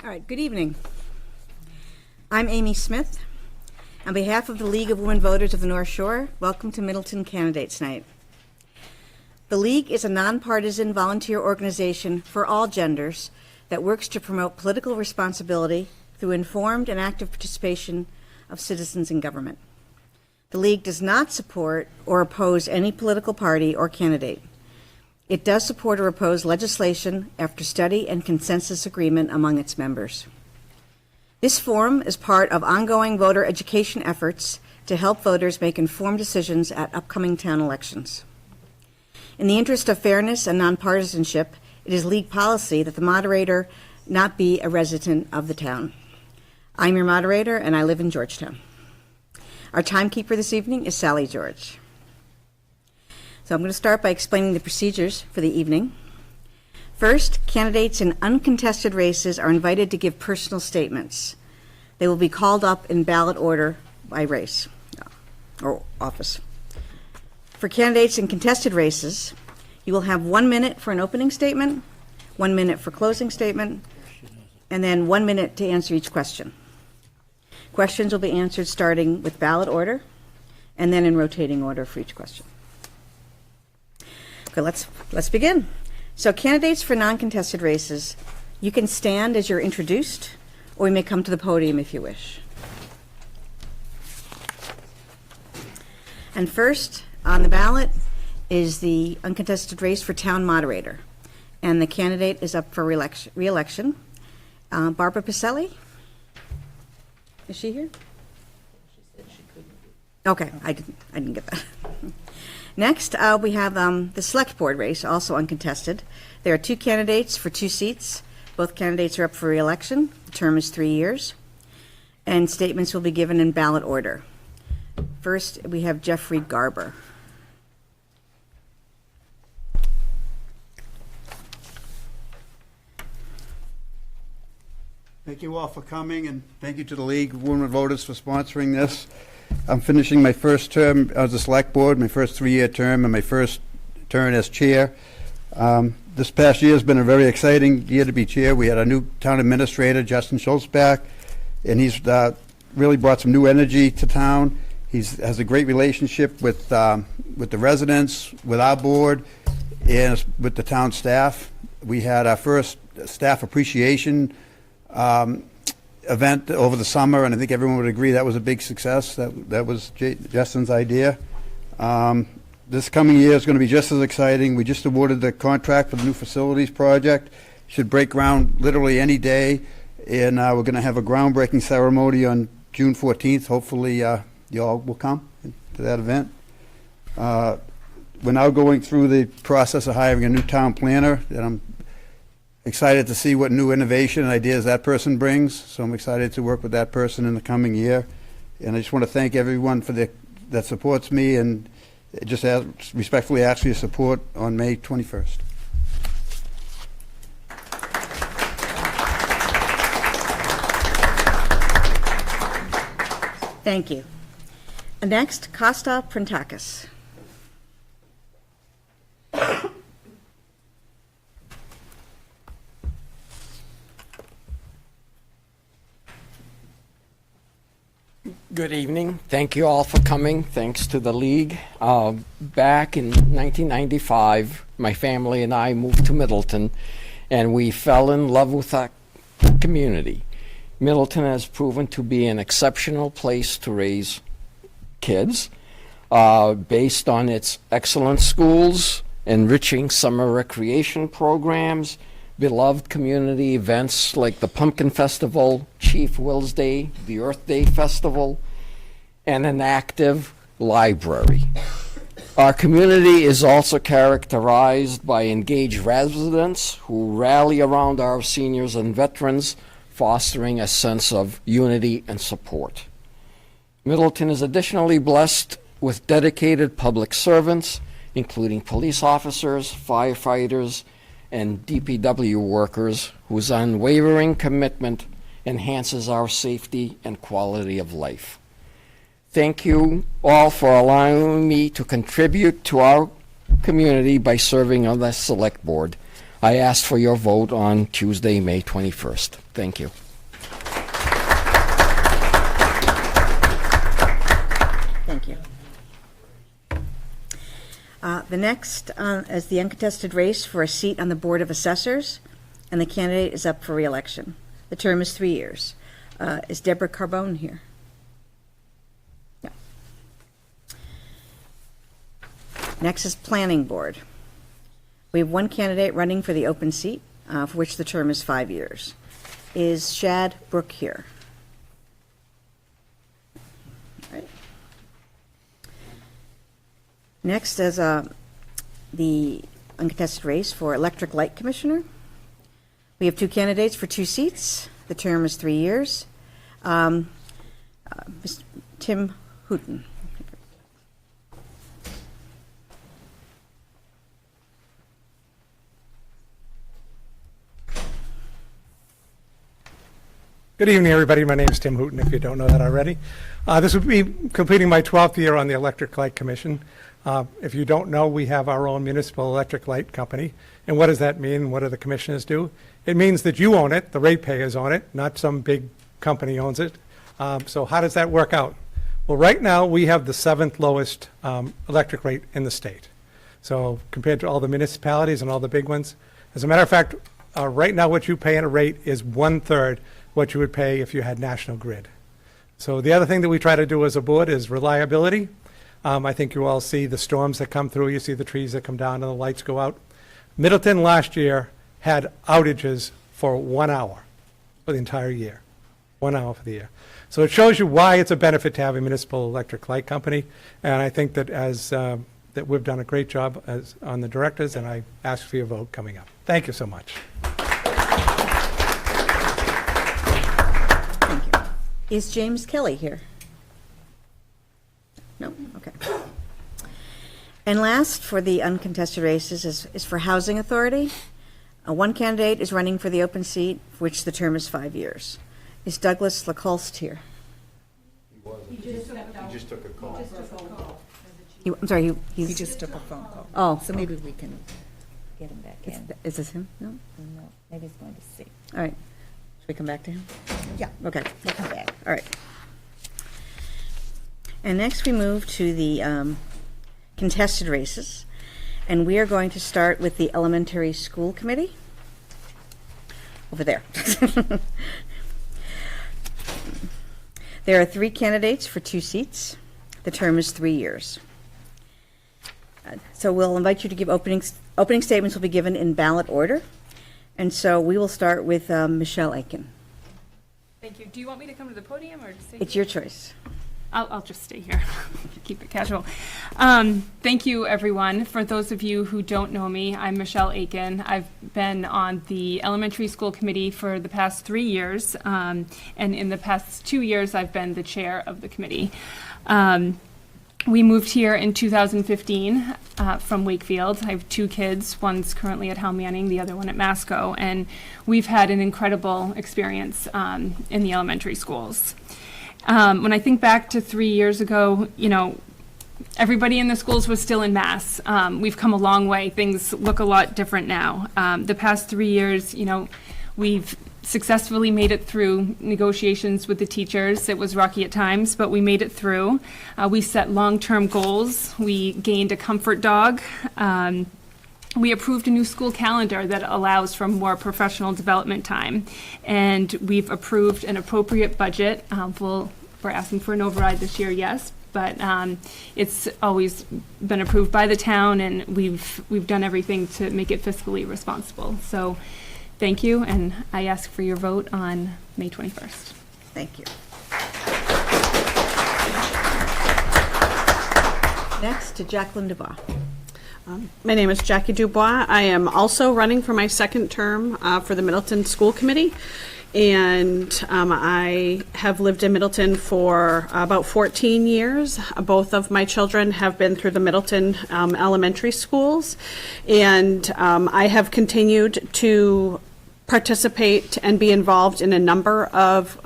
All right, good evening. I'm Amy Smith. On behalf of the League of Women Voters of the North Shore, welcome to Middleton Candidates Night. The League is a nonpartisan volunteer organization for all genders that works to promote political responsibility through informed and active participation of citizens in government. The League does not support or oppose any political party or candidate. It does support or oppose legislation after study and consensus agreement among its members. This forum is part of ongoing voter education efforts to help voters make informed decisions at upcoming town elections. In the interest of fairness and nonpartisanship, it is League policy that the moderator not be a resident of the town. I'm your moderator, and I live in Georgetown. Our timekeeper this evening is Sally George. So I'm going to start by explaining the procedures for the evening. First, candidates in uncontested races are invited to give personal statements. They will be called up in ballot order by race or office. For candidates in contested races, you will have 1 minute for an opening statement, 1 minute for closing statement, and then 1 minute to answer each question. Questions will be answered starting with ballot order and then in rotating order for each question. Okay, let's begin. So candidates for non-contested races, you can stand as you're introduced, or you may come to the podium if you wish. And first on the ballot is the uncontested race for town moderator. And the candidate is up for re-election. Barbara Pacelli? Is she here? She said she couldn't. Okay, I didn't get that. Next, we have the select board race, also uncontested. There are 2 candidates for 2 seats. Both candidates are up for re-election. The term is 3 years. And statements will be given in ballot order. First, we have Jeffrey Garber. Thank you all for coming, and thank you to the League of Women Voters for sponsoring this. I'm finishing my first term as a select board, my first 3-year term, and my first turn as chair. This past year has been a very exciting year to be chair. We had a new town administrator, Justin Schultz, back, and he's really brought some new energy to town. He has a great relationship with the residents, with our board, and with the town staff. We had our first staff appreciation event over the summer, and I think everyone would agree that was a big success. That was Justin's idea. This coming year is going to be just as exciting. We just awarded the contract for the new facilities project. Should break ground literally any day, and we're going to have a groundbreaking ceremony on June 14th. Hopefully you all will come to that event. We're now going through the process of hiring a new town planner, and I'm excited to see what new innovation and ideas that person brings. So I'm excited to work with that person in the coming year. And I just want to thank everyone for that supports me, and just respectfully ask for your support on May 21st. Thank you. Next, Costa Prantakis. Good evening. Thank you all for coming. Thanks to the League. Back in 1995, my family and I moved to Middleton, and we fell in love with our community. Middleton has proven to be an exceptional place to raise kids, based on its excellent schools, enriching summer recreation programs, beloved community events like the Pumpkin Festival, Chief Will's Day, the Earth Day Festival, and an active library. Our community is also characterized by engaged residents who rally around our seniors and veterans, fostering a sense of unity and support. Middleton is additionally blessed with dedicated public servants, including police officers, firefighters, and DPW workers whose unwavering commitment enhances our safety and quality of life. Thank you all for allowing me to contribute to our community by serving on the select board. I ask for your vote on Tuesday, May 21st. Thank you. Thank you. The next is the uncontested race for a seat on the Board of Assessors, and the candidate is up for re-election. The term is 3 years. Is Deborah Carbone here? No. Next is Planning Board. We have one candidate running for the open seat, for which the term is 5 years. Is Shad Brooke here? All right. Next is the uncontested race for Electric Light Commissioner. We have two candidates for 2 seats. The term is 3 years. Mr. Tim Hooton. Good evening, everybody. My name is Tim Hooton, if you don't know that already. This would be completing my 12th year on the Electric Light Commission. If you don't know, we have our own municipal electric light company. And what does that mean? What do the commissioners do? It means that you own it, the ratepayers own it, not some big company owns it. So how does that work out? Well, right now, we have the 7th lowest electric rate in the state. So compared to all the municipalities and all the big ones. As a matter of fact, right now what you pay in a rate is 1/3 what you would pay if you had National Grid. So the other thing that we try to do as a board is reliability. I think you all see the storms that come through, you see the trees that come down and the lights go out. Middleton last year had outages for 1 hour for the entire year, 1 hour for the year. So it shows you why it's a benefit to have a municipal electric light company. And I think that that we've done a great job on the directors, and I ask for your vote coming up. Thank you so much. Thank you. Is James Kelly here? No? Okay. And last, for the uncontested races, is for Housing Authority. One candidate is running for the open seat, for which the term is 5 years. Is Douglas LaColst here? He just took a call. I'm sorry, He he's, just took a phone call. oh, So maybe we can get him back in. is this him? No? No, maybe he's going to see. All right. Should we come back to him? Yeah, Okay. we'll come back. All right. And next we move to the contested races. And we are going to start with the Elementary School Committee. Over there. There are 3 candidates for 2 seats. The term is 3 years. So we'll invite you to give opening statements will be given in ballot order. And so we will start with Michelle Aiken. Thank you. Do you want me to come to the podium or stay? It's your choice. I'll just stay here. Keep it casual. Thank you, everyone. For those of you who don't know me, I'm Michelle Aiken. I've been on the Elementary School Committee for the past 3 years, and in the past 2 years, I've been the chair of the committee. We moved here in 2015 from Wakefield. I have 2 kids. One's currently at Hal Manning, the other one at Masco, and we've had an incredible experience in the elementary schools. When I think back to 3 years ago, you know, everybody in the schools was still in mass. We've come a long way. Things look a lot different now. The past 3 years, you know, we've successfully made it through negotiations with the teachers. It was rocky at times, but we made it through. We set long-term goals. We gained a comfort dog. We approved a new school calendar that allows for more professional development time. And we've approved an appropriate budget. We're asking for an override this year, yes, but it's always been approved by the town, and we've done everything to make it fiscally responsible. So thank you, and I ask for your vote on May 21st. Thank you. Next to Jacqueline Dubois. My name is Jackie Dubois. I am also running for my 2nd term for the Middleton School Committee. And I have lived in Middleton for about 14 years. Both of my children have been through the Middleton elementary schools. And I have continued to participate and be involved in a number of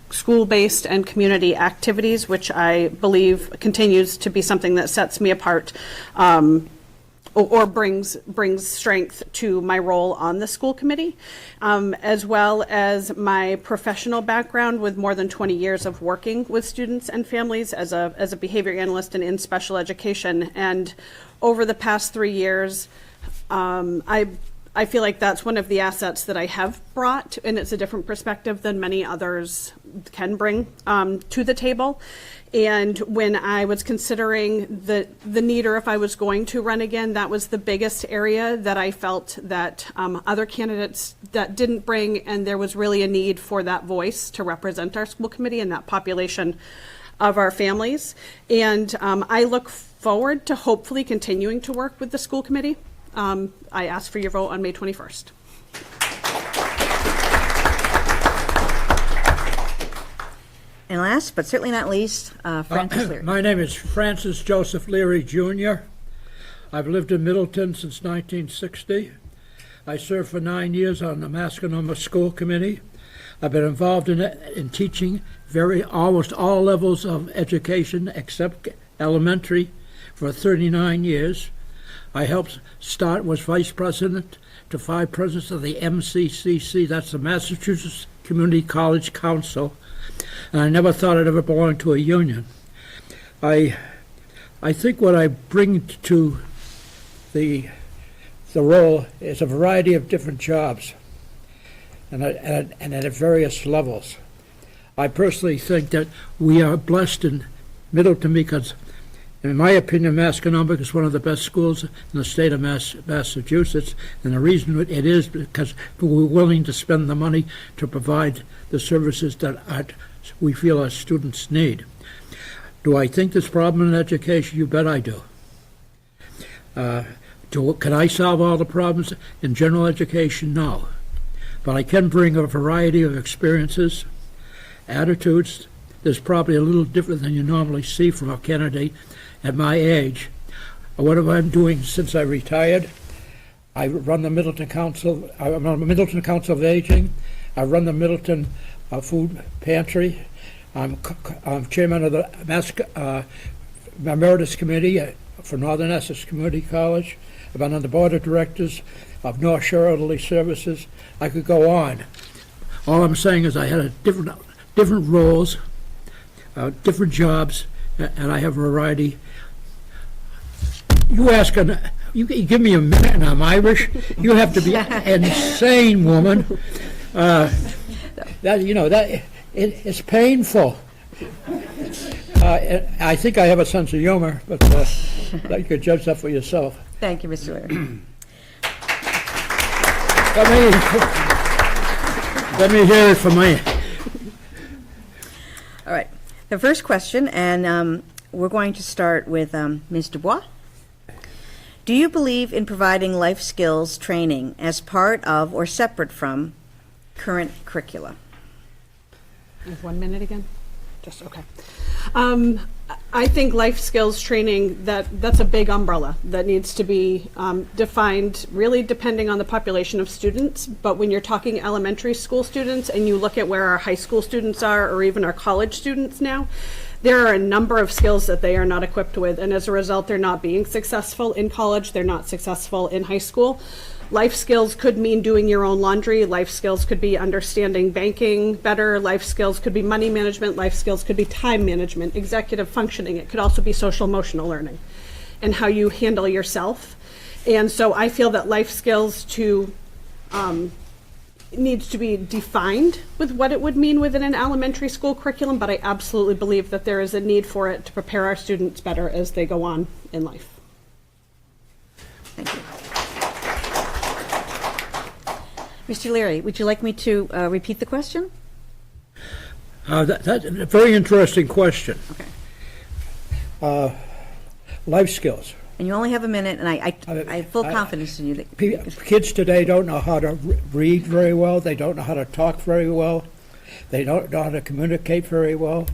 school-based and community activities, which I believe continues to be something that sets me apart or brings strength to my role on the school committee, as well as my professional background with more than 20 years of working with students and families as a behavior analyst and in special education. And over the past 3 years, I feel like that's one of the assets that I have brought, and it's a different perspective than many others can bring to the table. And when I was considering the need, or if I was going to run again, that was the biggest area that I felt that other candidates that didn't bring, and there was really a need for that voice to represent our school committee and that population of our families. And I look forward to hopefully continuing to work with the school committee. I ask for your vote on May 21st. And last, but certainly not least, Francis Leary. My name is Francis Joseph Leary, Jr. I've lived in Middleton since 1960. I served for 9 years on the Mascanoma School Committee. I've been involved in teaching almost all levels of education except elementary for 39 years. I was vice president to 5 presidents of the MCCC, that's the Massachusetts Community College Council, and I never thought I'd ever belong to a union. I think what I bring to the role is a variety of different jobs, and at various levels. I personally think that we are blessed in Middleton because, in my opinion, Mascanoma is one of the best schools in the state of Massachusetts, and the reason it is because we're willing to spend the money to provide the services that we feel our students need. Do I think there's a problem in education? You bet I do. Can I solve all the problems in general education? No. But I can bring a variety of experiences, attitudes. There's probably a little different than you normally see from a candidate at my age. What have I been doing since I retired? I run the Middleton Council. I'm on the Middleton Council of Aging. I run the Middleton Food Pantry. I'm chairman of the Emeritus Committee for Northern Essex Community College. I've been on the board of directors of North Shore Elderly Services. I could go on. All I'm saying is I had different roles, different jobs, and I have a variety. You give me a minute and I'm Irish. You have to be an insane woman. It's painful. I think I have a sense of humor, but you could judge that for yourself. Thank you, Mr. Leary. Let me hear it from me. All right. The first question, and we're going to start with Ms. Dubois. Do you believe in providing life skills training as part of or separate from current curricula? 1 minute again? Just okay. I think life skills training, that's a big umbrella that needs to be defined really depending on the population of students. But when you're talking elementary school students and you look at where our high school students are, or even our college students now, there are a number of skills that they are not equipped with, and as a result they're not being successful in college, they're not successful in high school. Life skills could mean doing your own laundry. Life skills could be understanding banking better. Life skills could be money management. Life skills could be time management, executive functioning. It could also be social emotional learning and how you handle yourself. And so I feel that life skills needs to be defined with what it would mean within an elementary school curriculum, but I absolutely believe that there is a need for it to prepare our students better as they go on in life. Thank you. Mr. Leary, would you like me to repeat the question? That's a very interesting question. Okay. Life skills. And you only have a minute, and I have full confidence in you. Kids today don't know how to read very well. They don't know how to talk very well. They don't know how to communicate very well.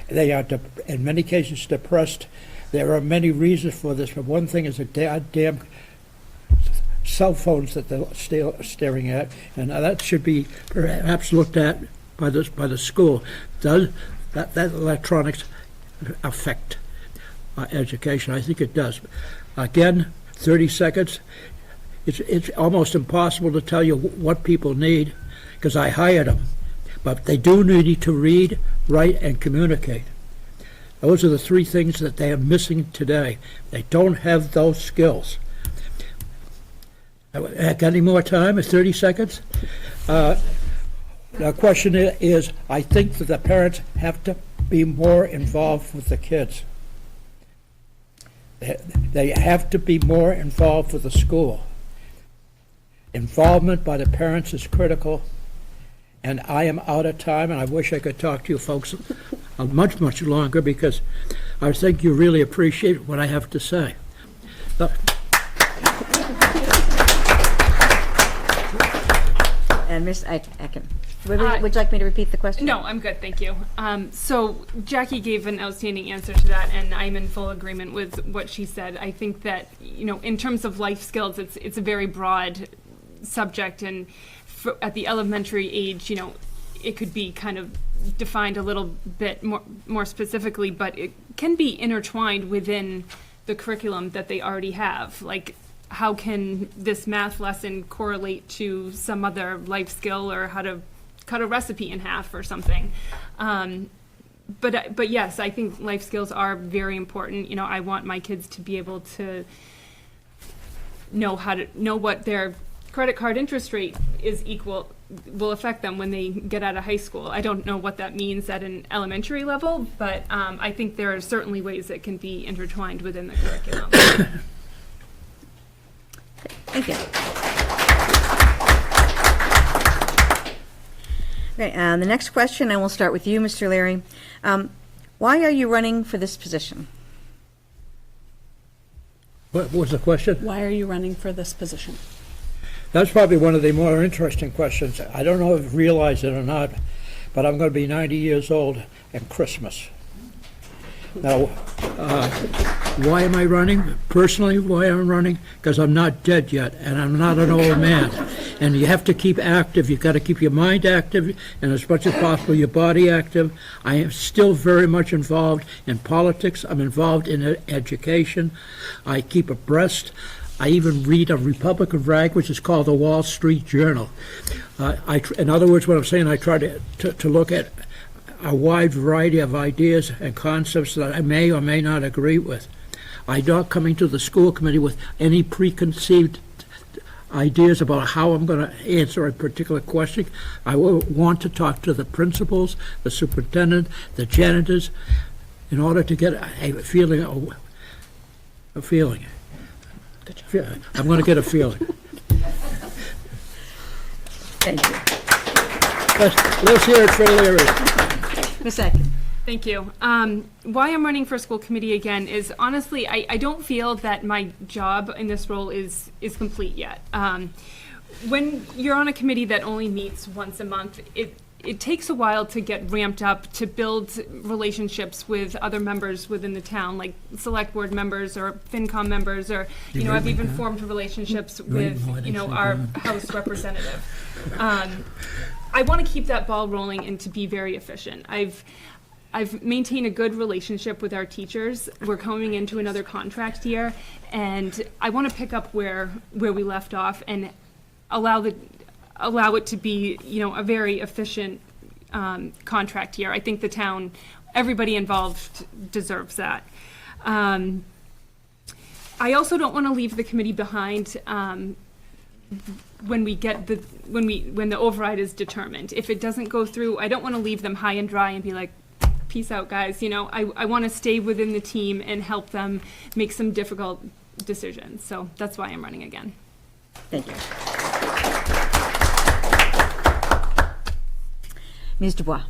They are, in many cases, depressed. There are many reasons for this, but one thing is the damn cell phones that they're staring at, and that should be perhaps looked at by the school. Does that electronics affect education? I think it does. Again, 30 seconds. It's almost impossible to tell you what people need, because I hired them. But they do need to read, write, and communicate. Those are the three things that they are missing today. They don't have those skills. Got any more time? 30 seconds? The question is, I think that the parents have to be more involved with the kids. They have to be more involved with the school. Involvement by the parents is critical, and I am out of time, and I wish I could talk to you folks much, much longer, because I think you really appreciate what I have to say. And Ms. Ecken, would you like me to repeat the question? No, I'm good, thank you. So Jackie gave an outstanding answer to that, and I'm in full agreement with what she said. I think that, in terms of life skills, it's a very broad subject, and at the elementary age, it could be kind of defined a little bit more specifically, but it can be intertwined within the curriculum that they already have. Like, how can this math lesson correlate to some other life skill, or how to cut a recipe in half or something? But yes, I think life skills are very important. I want my kids to be able to know what their credit card interest rate will affect them when they get out of high school. I don't know what that means at an elementary level, but I think there are certainly ways that can be intertwined within the curriculum. Thank you. Okay, the next question, and we'll start with you, Mr. Leary. Why are you running for this position? What was the question? Why are you running for this position? That's probably one of the more interesting questions. I don't know if you realize it or not, but I'm going to be 90 years old at Christmas. Now, why am I running? Personally, why I'm running? Because I'm not dead yet, and I'm not an old man. And you have to keep active. You've got to keep your mind active, and as much as possible, your body active. I am still very much involved in politics. I'm involved in education. I keep abreast. I even read a Republican rag, which is called the Wall Street Journal. In other words, what I'm saying, I try to look at a wide variety of ideas and concepts that I may or may not agree with. I'm not coming to the school committee with any preconceived ideas about how I'm going to answer a particular question. I will want to talk to the principals, the superintendent, the janitors, in order to get a feeling. I'm going to get a feeling. Thank you. Let's hear it for Leary. Ms. Ecken. Thank you. Why I'm running for school committee again is, honestly, I don't feel that my job in this role is complete yet. When you're on a committee that only meets once a month, it takes a while to get ramped up, to build relationships with other members within the town, like select board members or FinCom members, or, I've even formed relationships with, our House representative. I want to keep that ball rolling and to be very efficient. I've maintained a good relationship with our teachers. We're coming into another contract year, and I want to pick up where we left off and allow it to be, a very efficient contract year. I think the town, everybody involved deserves that. I also don't want to leave the committee behind when the override is determined. If it doesn't go through, I don't want to leave them high and dry and be like, peace out, guys. I want to stay within the team and help them make some difficult decisions. So that's why I'm running again. Thank you. Ms. Dubois.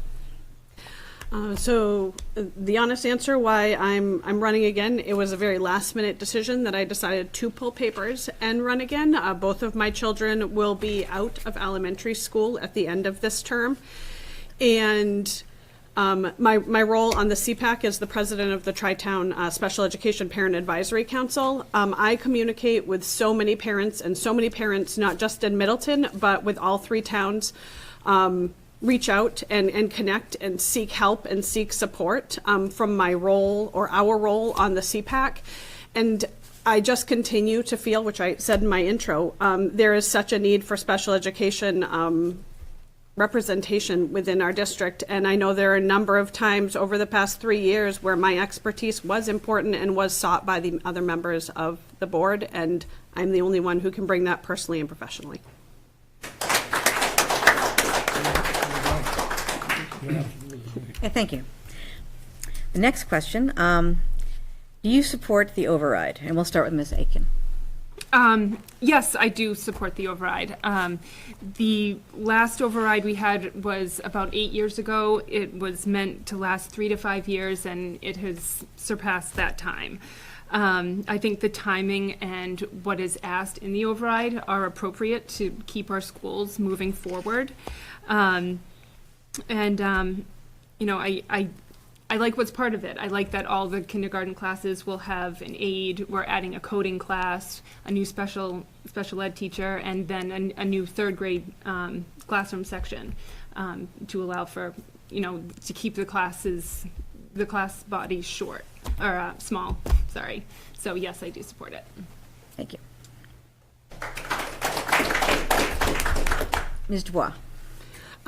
So the honest answer why I'm running again, it was a very last minute decision that I decided to pull papers and run again. Both of my children will be out of elementary school at the end of this term. And my role on the CPAC is the president of the Tri-Town Special Education Parent Advisory Council. I communicate with so many parents, not just in Middleton, but with all three towns. Reach out and connect and seek help and seek support from my role or our role on the CPAC. And I just continue to feel, which I said in my intro, there is such a need for special education representation within our district. And I know there are a number of times over the past 3 years where my expertise was important and was sought by the other members of the board. And I'm the only one who can bring that personally and professionally. Thank you. The next question, do you support the override? And we'll start with Ms. Aiken. Yes, I do support the override. The last override we had was about 8 years ago. It was meant to last 3 to 5 years, and it has surpassed that time. I think the timing and what is asked in the override are appropriate to keep our schools moving forward. You know, I like what's part of it. I like that all the kindergarten classes will have an aide. We're adding a coding class, a new special ed teacher, and then a new third grade classroom section to allow for, you know, to keep the class body short, or small, sorry. So yes, I do support it. Thank you. Ms. Dubois.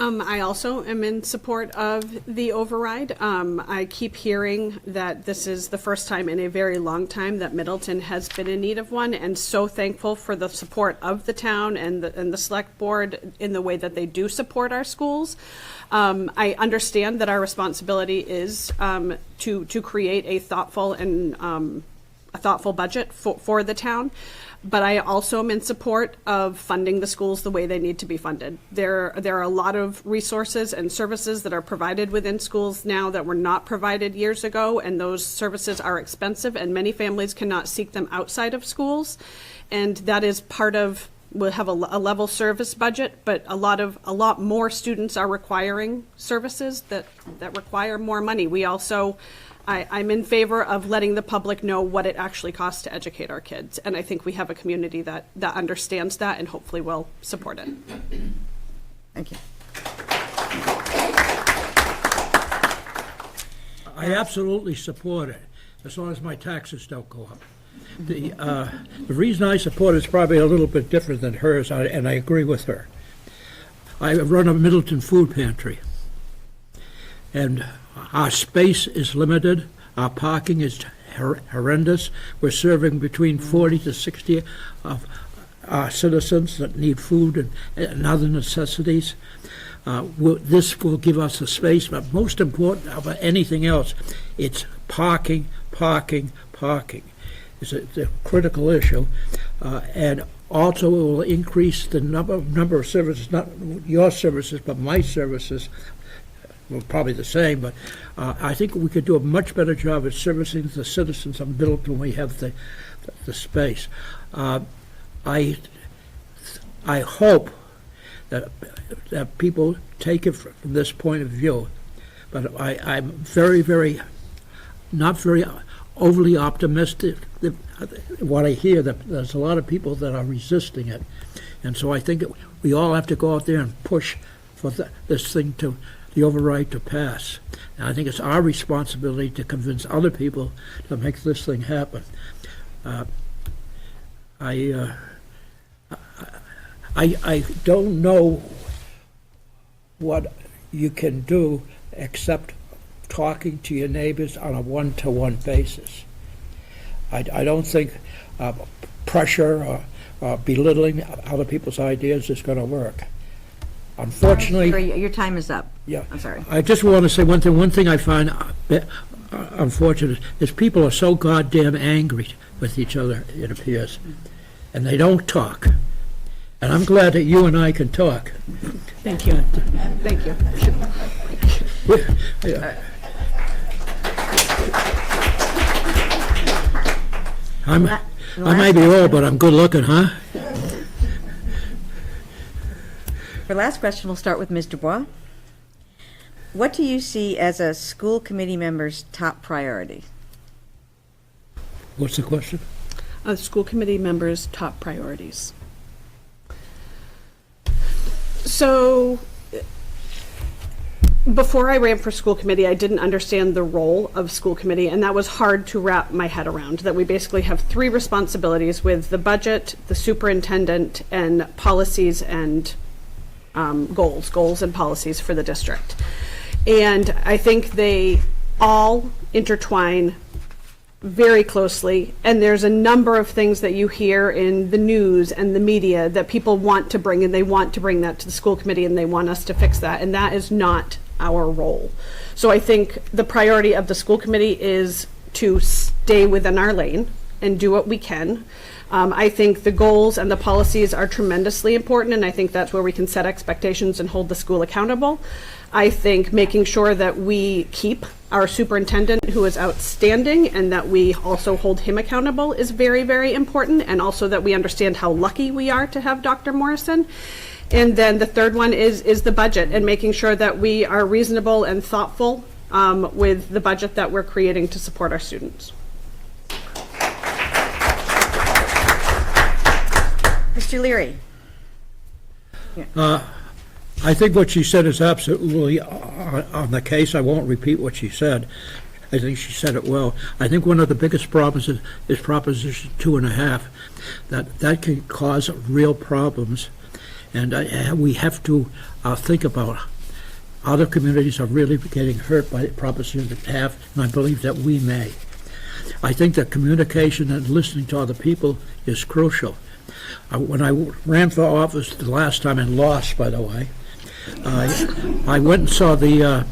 I also am in support of the override. I keep hearing that this is the first time in a very long time that Middleton has been in need of one, and so thankful for the support of the town and the select board in the way that they do support our schools. I understand that our responsibility is to create a thoughtful and a thoughtful budget for the town. But I also am in support of funding the schools the way they need to be funded. There are a lot of resources and services that are provided within schools now that were not provided years ago, and those services are expensive, and many families cannot seek them outside of schools. And that is part of, we'll have a level service budget, but a lot more students are requiring services that require more money. We also, I'm in favor of letting the public know what it actually costs to educate our kids. And I think we have a community that understands that and hopefully will support it. Thank you. I absolutely support it, as long as my taxes don't go up. The reason I support it is probably a little bit different than hers, and I agree with her. I run a Middleton food pantry, and our space is limited. Our parking is horrendous. We're serving between 40 to 60 of our citizens that need food and other necessities. This will give us a space, but most important of anything else, it's parking. It's a critical issue, and also it will increase the number of services, not your services, but my services. Well, probably the same, but I think we could do a much better job at servicing the citizens of Middleton when we have the space. I hope that people take it from this point of view, but I'm very, not very overly optimistic. What I hear, that there's a lot of people that are resisting it, and so I think we all have to go out there and push for this thing to. The override to pass. And I think it's our responsibility to convince other people to make this thing happen. I don't know what you can do except talking to your neighbors on a one-to-one basis. I don't think pressure or belittling other people's ideas is going to work. Unfortunately, Your time is up. yeah. I'm sorry. I just want to say one thing. One thing I find unfortunate is people are so goddamn angry with each other, it appears, and they don't talk. And I'm glad that you and I can talk. Thank you. Thank you. Yeah. I may be old, but I'm good looking, huh? For last question, we'll start with Ms. Dubois. What do you see as a school committee member's top priority? What's the question? School committee members' top priorities. So Before I ran for school committee, I didn't understand the role of school committee, and that was hard to wrap my head around, that we basically have three responsibilities with the budget, the superintendent, and policies and goals and policies for the district. And I think they all intertwine very closely, and there's a number of things that you hear in the news and the media that people want to bring, and they want to bring that to the school committee, and they want us to fix that, and that is not our role. So I think the priority of the school committee is to stay within our lane and do what we can. I think the goals and the policies are tremendously important, and I think that's where we can set expectations and hold the school accountable. I think making sure that we keep our superintendent, who is outstanding, and that we also hold him accountable is very, very important, and also that we understand how lucky we are to have Dr. Morrison. And then the third one is the budget, and making sure that we are reasonable and thoughtful with the budget that we're creating to support our students. Mr. Leary? I think what she said is absolutely on the case. I won't repeat what she said. I think she said it well. I think one of the biggest problems is Proposition 2.5, that can cause real problems. And we have to think about other communities are really getting hurt by Proposition 2.5, and I believe that we may. I think that communication and listening to other people is crucial. When I ran for office the last time and lost, by the way, I went and saw the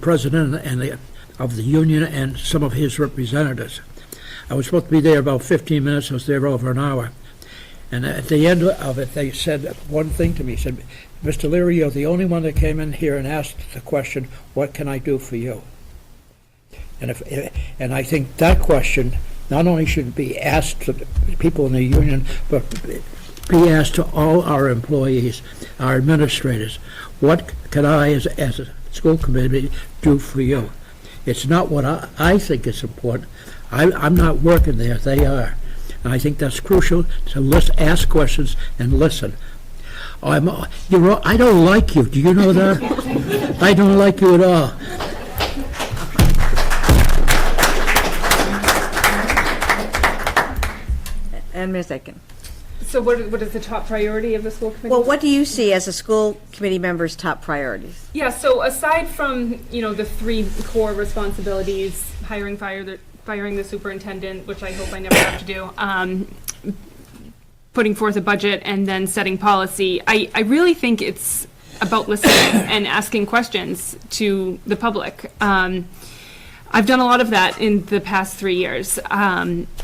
president of the union and some of his representatives. I was supposed to be there about 15 minutes. I was there over an hour. And at the end of it, they said one thing to me. He said, "Mr. Leary, you're the only one that came in here and asked the question, what can I do for you?" And I think that question not only should be asked to people in the union, but be asked to all our employees, our administrators. What can I, as a school committee, do for you? It's not what I think is important. I'm not working there, they are. And I think that's crucial to ask questions and listen. I don't like you. Do you know that? I don't like you at all. And Ms. Aiken? So what is the top priority of the school committee? Well, what do you see as a school committee member's top priorities? Yeah, so aside from, the three core responsibilities, hiring the superintendent, which I hope I never have to do, putting forth a budget, and then setting policy, I really think it's about listening and asking questions to the public. I've done a lot of that in the past 3 years.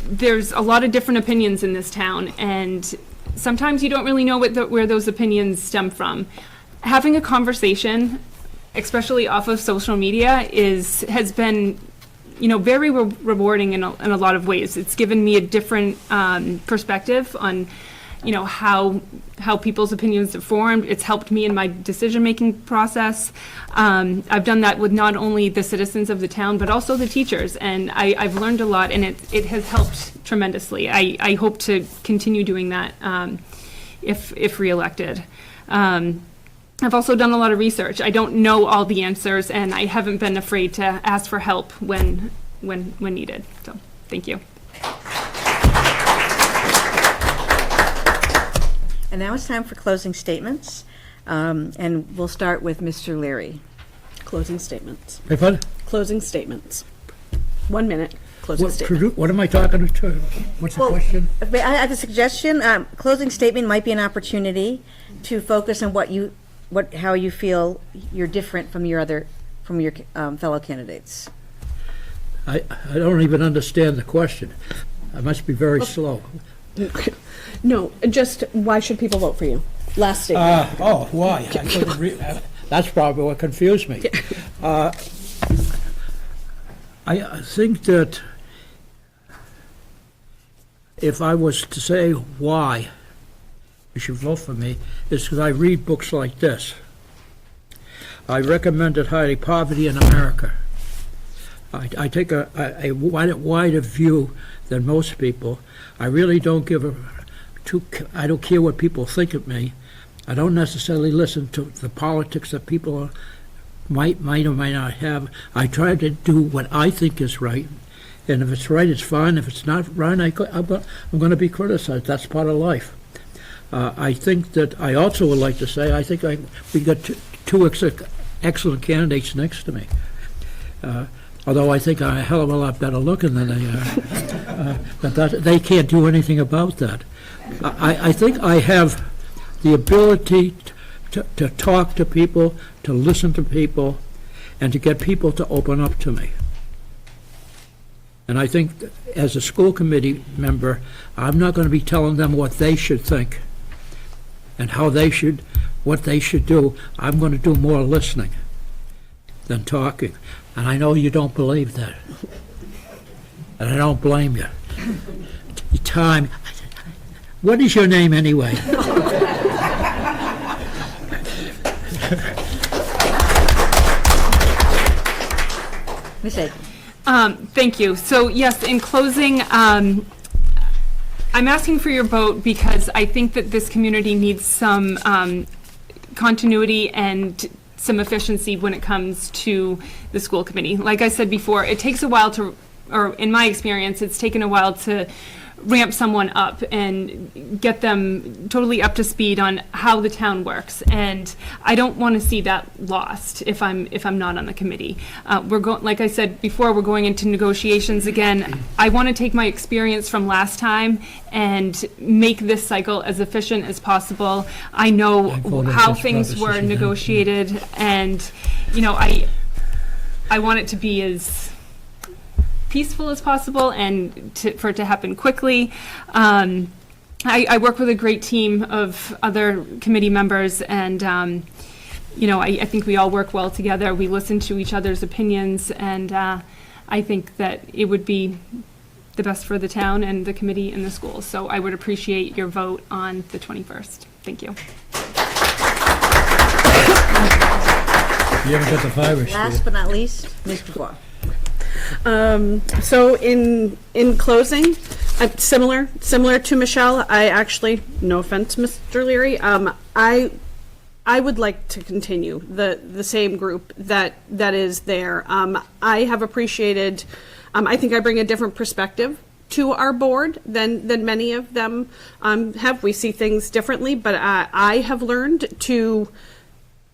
There's a lot of different opinions in this town, and sometimes you don't really know where those opinions stem from. Having a conversation, especially off of social media, has been very rewarding in a lot of ways. It's given me a different perspective on how people's opinions have formed. It's helped me in my decision-making process. I've done that with not only the citizens of the town, but also the teachers, and I've learned a lot, and it has helped tremendously. I hope to continue doing that if reelected. I've also done a lot of research. I don't know all the answers, and I haven't been afraid to ask for help when needed. So, thank you. And now it's time for closing statements, and we'll start with Mr. Leary. Closing statements. If I- Closing statements. 1 minute, closing statement. What am I talking to? What's the question? I have a suggestion. Closing statement might be an opportunity to focus on how you feel you're different from your fellow candidates. I don't even understand the question. I must be very slow. No, just why should people vote for you? Last statement. Why? I couldn't that's probably what confused me. I think that if I was to say why you should vote for me, it's because I read books like this. I recommend it highly, Poverty in America. I take a wider view than most people. I really don't I don't care what people think of me. I don't necessarily listen to the politics that people might or might not have. I try to do what I think is right, and if it's right, it's fine. If it's not right, I'm going to be criticized. That's part of life. I think that I also would like to say we got two excellent candidates next to me. Although I think I'm a hell of a lot better looking than they are, but they can't do anything about that. I think I have the ability to talk to people, to listen to people, and to get people to open up to me. And I think that as a school committee member, I'm not going to be telling them what they should think and what they should do. I'm going to do more listening than talking. And I know you don't believe that. And I don't blame you. Time. What is your name anyway? Ms. Aiken. Thank you. So yes, in closing, I'm asking for your vote because I think that this community needs some continuity and some efficiency when it comes to the school committee. Like I said before, it takes a while or in my experience, it's taken a while to ramp someone up and get them totally up to speed on how the town works. And I don't want to see that lost if I'm not on the committee. Like I said before, we're going into negotiations again. I want to take my experience from last time and make this cycle as efficient as possible. I know how things were negotiated, and I want it to be as peaceful as possible and for it to happen quickly. I work with a great team of other committee members, and I think we all work well together. We listen to each other's opinions, and I think that it would be the best for the town and the committee and the schools. So I would appreciate your vote on the 21st. Thank you. You haven't got the virus. Last but not least, Ms. Dubois. So in closing, similar to Michelle, I actually, no offense, Mr. Leary, I would like to continue the same group that is there. I have appreciated, I think I bring a different perspective to our board than many of them have. We see things differently, but I have learned to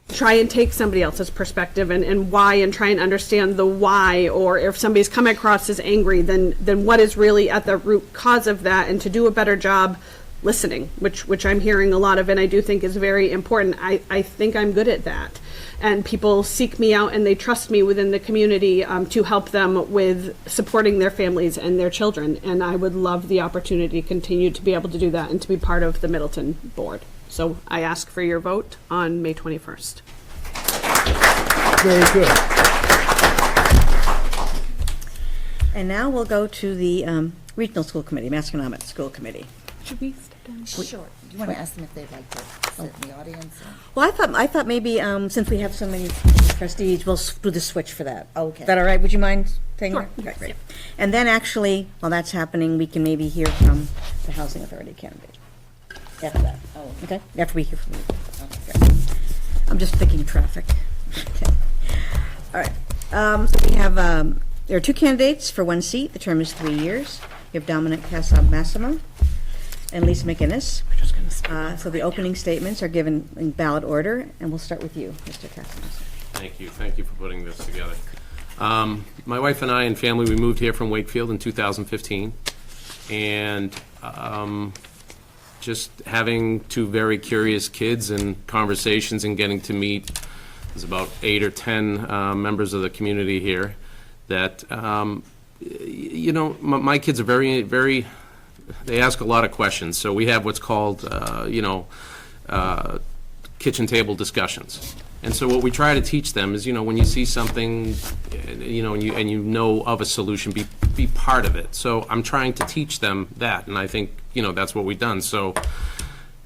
try and take somebody else's perspective and why, and try and understand the why, or if somebody's come across as angry, then what is really at the root cause of that, and to do a better job listening, which I'm hearing a lot of, and I do think is very important. I think I'm good at that, and people seek me out and they trust me within the community to help them with supporting their families and their children, and I would love the opportunity to continue to be able to do that and to be part of the Middleton board. So I ask for your vote on May 21st. Very good. And now we'll go to the Regional School Committee, Masconomet School Committee. Should we step down? Sure. Do you want to ask them if they'd like to sit in the audience? Well, I thought maybe, since we have so many trustees, we'll do the switch for that. Okay. Is that all right? Would you mind taking Sure. that? Okay, great. And then actually, while that's happening, we can maybe hear from the Housing Authority candidate after that. Oh, Okay? After we hear from you. Okay. I'm just thinking traffic. Okay. All right. So we have, there are two candidates for one seat. The term is 3 years. You have Dominic Casab-Massimo and Lisa McInnes. So the opening statements are given in ballot order, and we'll start with you, Mr. Casab-Massimo. Thank you. Thank you for putting this together. My wife and I and family, we moved here from Wakefield in 2015. And just having two very curious kids and conversations and getting to meet, there's about 8 or 10 members of the community here that, my kids are very, very, they ask a lot of questions. So we have what's called, kitchen table discussions. And so what we try to teach them is, when you see something, and you know of a solution, be part of it. So I'm trying to teach them that, and I think, that's what we've done. So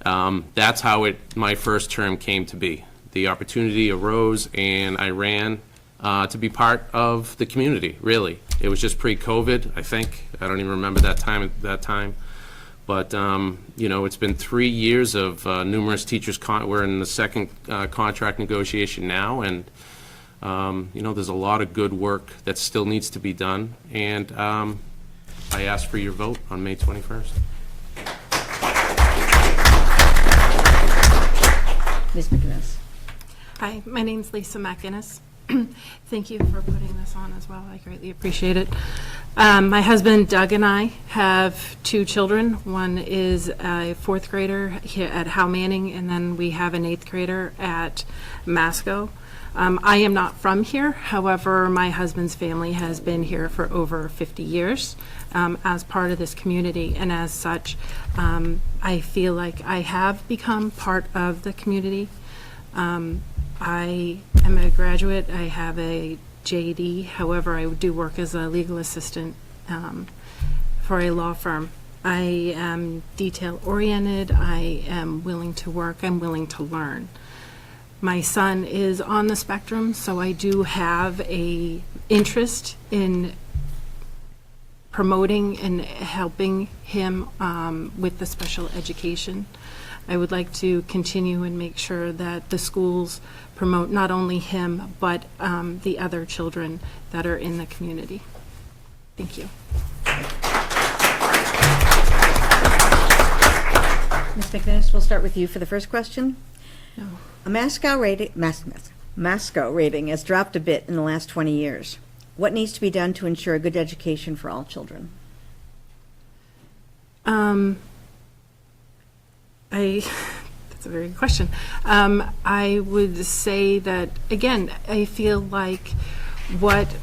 that's how my first term came to be. The opportunity arose, and I ran to be part of the community, really. It was just pre-COVID, I think. I don't even remember that time. But, you know, it's been 3 years of numerous teachers, we're in the second contract negotiation now, and, you know, there's a lot of good work that still needs to be done, and I ask for your vote on May 21st. Ms. McInnes. Hi, my name's Lisa McInnes. Thank you for putting this on as well. I greatly appreciate it. My husband Doug and I have 2 children. One is a 4th grader here at Howe Manning, and then we have an 8th grader at Masco. I am not from here. However, my husband's family has been here for over 50 years as part of this community, and as such, I feel like I have become part of the community. I am a graduate. I have a JD. However, I do work as a legal assistant for a law firm. I am detail-oriented. I am willing to work. I'm willing to learn. My son is on the spectrum, so I do have a interest in promoting and helping him with the special education. I would like to continue and make sure that the schools promote not only him, but the other children that are in the community. Thank you. Ms. McInnes, we'll start with you for the first question. No. A Masco rating has dropped a bit in the last 20 years. What needs to be done to ensure a good education for all children? That's a very good question. I would say that, again, I feel like what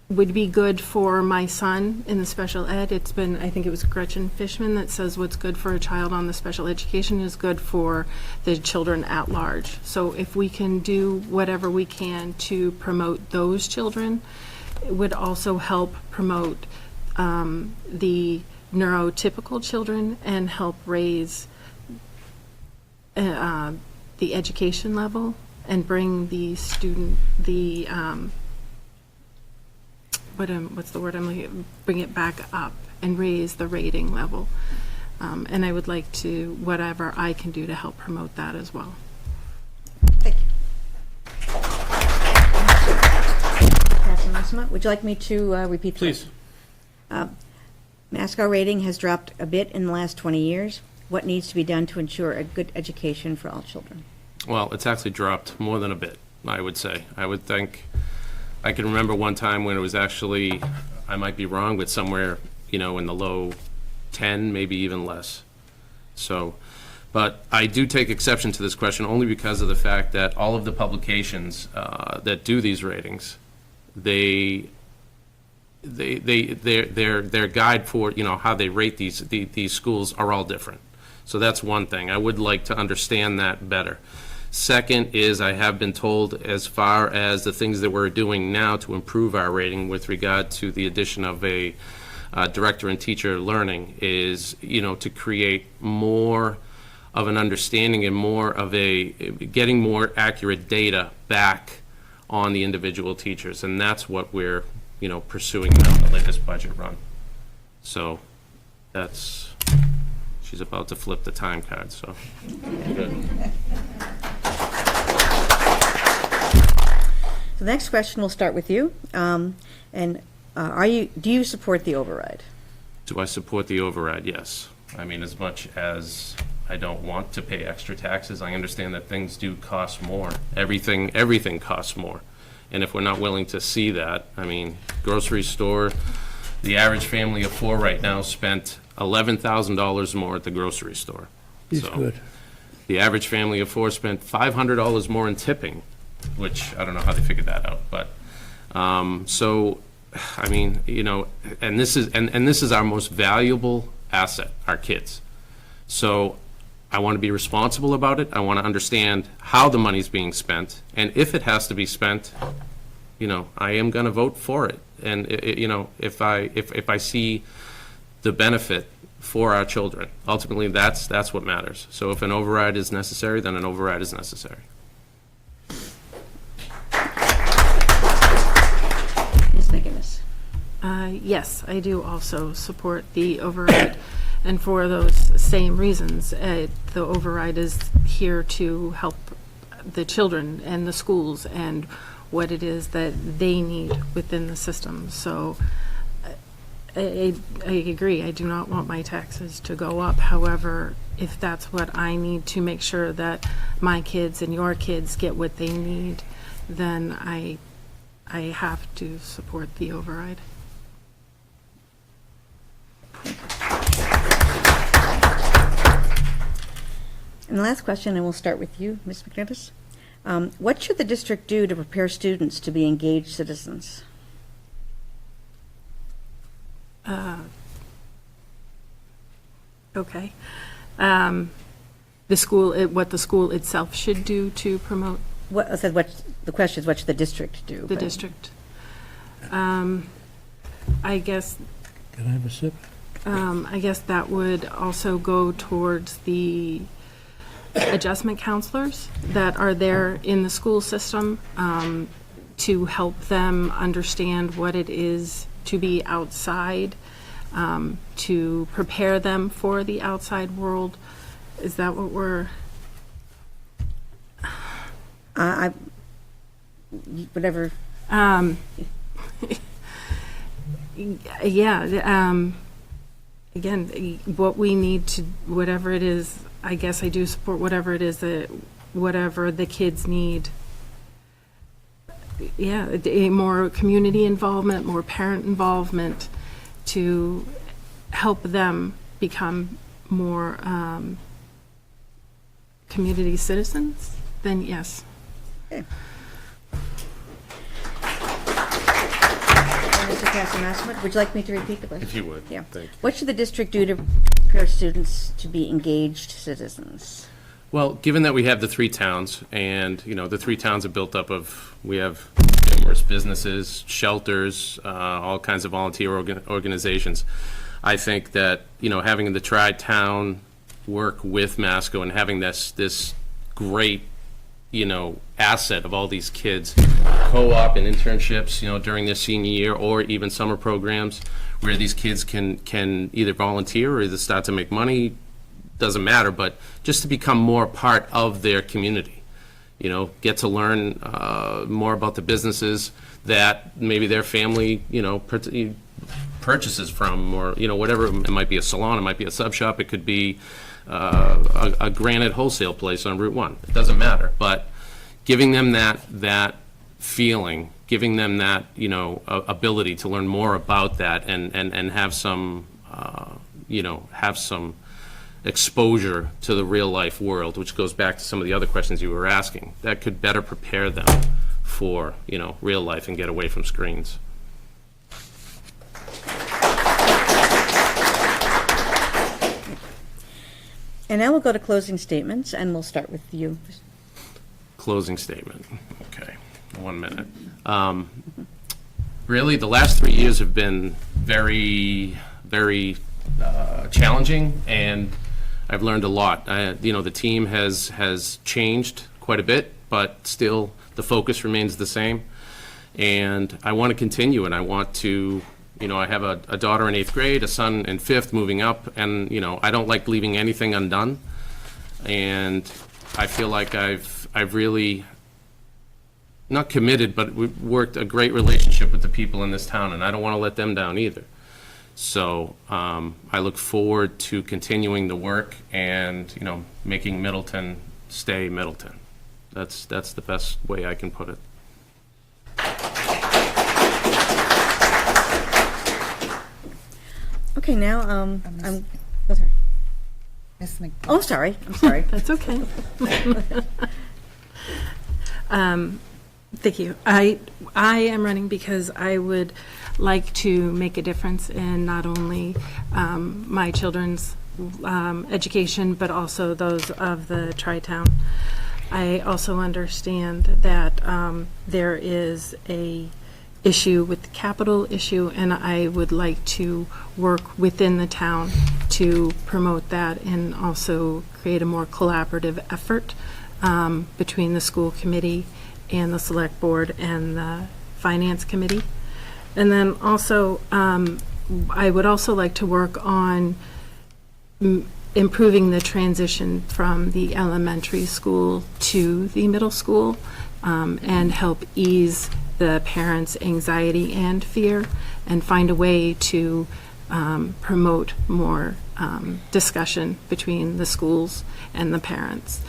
would be good for my son in the special ed, it's been, I think it was Gretchen Fishman that says what's good for a child on the special education is good for the children at large. So if we can do whatever we can to promote those children, it would also help promote the neurotypical children and help raise the education level and bring the student, what's the word I'm looking at? Bring it back up and raise the rating level. And I would like to, whatever I can do to help promote that as well. Thank you. Councilor Massima, would you like me to repeat? Please. Masco rating has dropped a bit in the last 20 years. What needs to be done to ensure a good education for all children? Well, it's actually dropped more than a bit, I would say. I would think, I can remember one time when it was actually, I might be wrong, but somewhere, you know, in the low 10, maybe even less. So, but I do take exception to this question only because of the fact that all of the publications that do these ratings, their guide for, you know, how they rate these schools are all different. So that's one thing. I would like to understand that better. Second is, I have been told, as far as the things that we're doing now to improve our rating with regard to the addition of a director and teacher learning, is, you know, to create more of an understanding and more of getting more accurate data back on the individual teachers. And that's what we're, you know, pursuing now in the latest budget run. So that's, she's about to flip the time card, so. Good. The next question will start with you. Do you support the override? Do I support the override? Yes. I mean, as much as I don't want to pay extra taxes, I understand that things do cost more. Everything costs more. And if we're not willing to see that, I mean, grocery store, the average family of 4 right now spent $11,000 more at the grocery store. He's So, good. The average family of 4 spent $500 more in tipping, which I don't know how they figured that out, but, so, I mean, you know, and this is our most valuable asset, our kids. So I want to be responsible about it. I want to understand how the money's being spent, and if it has to be spent, you know, I am going to vote for it. And, you know, if I see the benefit for our children, ultimately, that's what matters. So if an override is necessary, then an override is necessary. Ms. McInnes. Yes, I do also support the override. And for those same reasons, the override is here to help the children and the schools and what it is that they need within the system. So I agree, I do not want my taxes to go up. However, if that's what I need to make sure that my kids and your kids get what they need, then I have to support the override. And the last question, and we'll start with you, Ms. McNivis. What should the district do to prepare students to be engaged citizens? Okay. The school, what the school itself should do to promote What, I said, the question is, what should the district do? the but- district. I guess, Can I have a sip? I guess that would also go towards the adjustment counselors that are there in the school system, to help them understand what it is to be outside, to prepare them for the outside world. Is that what we're, Whatever, yeah, again, what we need to, whatever it is, I guess I do support whatever it is that, whatever the kids need. Yeah, more community involvement, more parent involvement to help them become more community citizens, then yes. Mr. Casamassima, would you like me to repeat the question? If you would. Yeah. Thank you. What should the district do to prepare students to be engaged citizens? Well, given that we have the three towns, and, you know, the three towns are built up of, we have numerous businesses, shelters, all kinds of volunteer organizations. I think that, you know, having the tri-town work with Masco and having this great, you know, asset of all these kids, co-op and internships, you know, during their senior year, or even summer programs where these kids can either volunteer or either start to make money, doesn't matter, but just to become more part of their community, you know, get to learn more about the businesses that maybe their family, you know, purchases from, or, you know, whatever. It might be a salon, it might be a sub shop, it could be a granite wholesale place on Route 1. It doesn't matter, but giving them that feeling, giving them that, you know, ability to learn more about that and have some, you know, have some exposure to the real life world, which goes back to some of the other questions you were asking, that could better prepare them for, you know, real life and get away from screens. And now we'll go to closing statements, and we'll start with you. Closing statement. Okay, 1 minute. Really, the last 3 years have been very, very challenging, and I've learned a lot. You know, the team has changed quite a bit, but still the focus remains the same. And I want to continue, and I want to, you know, I have a daughter in 8th grade, a son in 5th moving up, and, you know, I don't like leaving anything undone. And I feel like I've really, not committed, but we've worked a great relationship with the people in this town, and I don't want to let them down either. So I look forward to continuing the work and, you know, making Middleton stay Middleton. That's the best way I can put it. Okay, now, I'm, oh, sorry. Ms. Mc- Oh, sorry, I'm sorry. That's okay. Thank you. I am running because I would like to make a difference in not only my children's education, but also those of the Tri-Town. I also understand that there is a issue with the capital issue, and I would like to work within the town to promote that and also create a more collaborative effort between the school committee and the select board and the finance committee. And then also, I would also like to work on improving the transition from the elementary school to the middle school, and help ease the parents' anxiety and fear, and find a way to promote more discussion between the schools and the parents.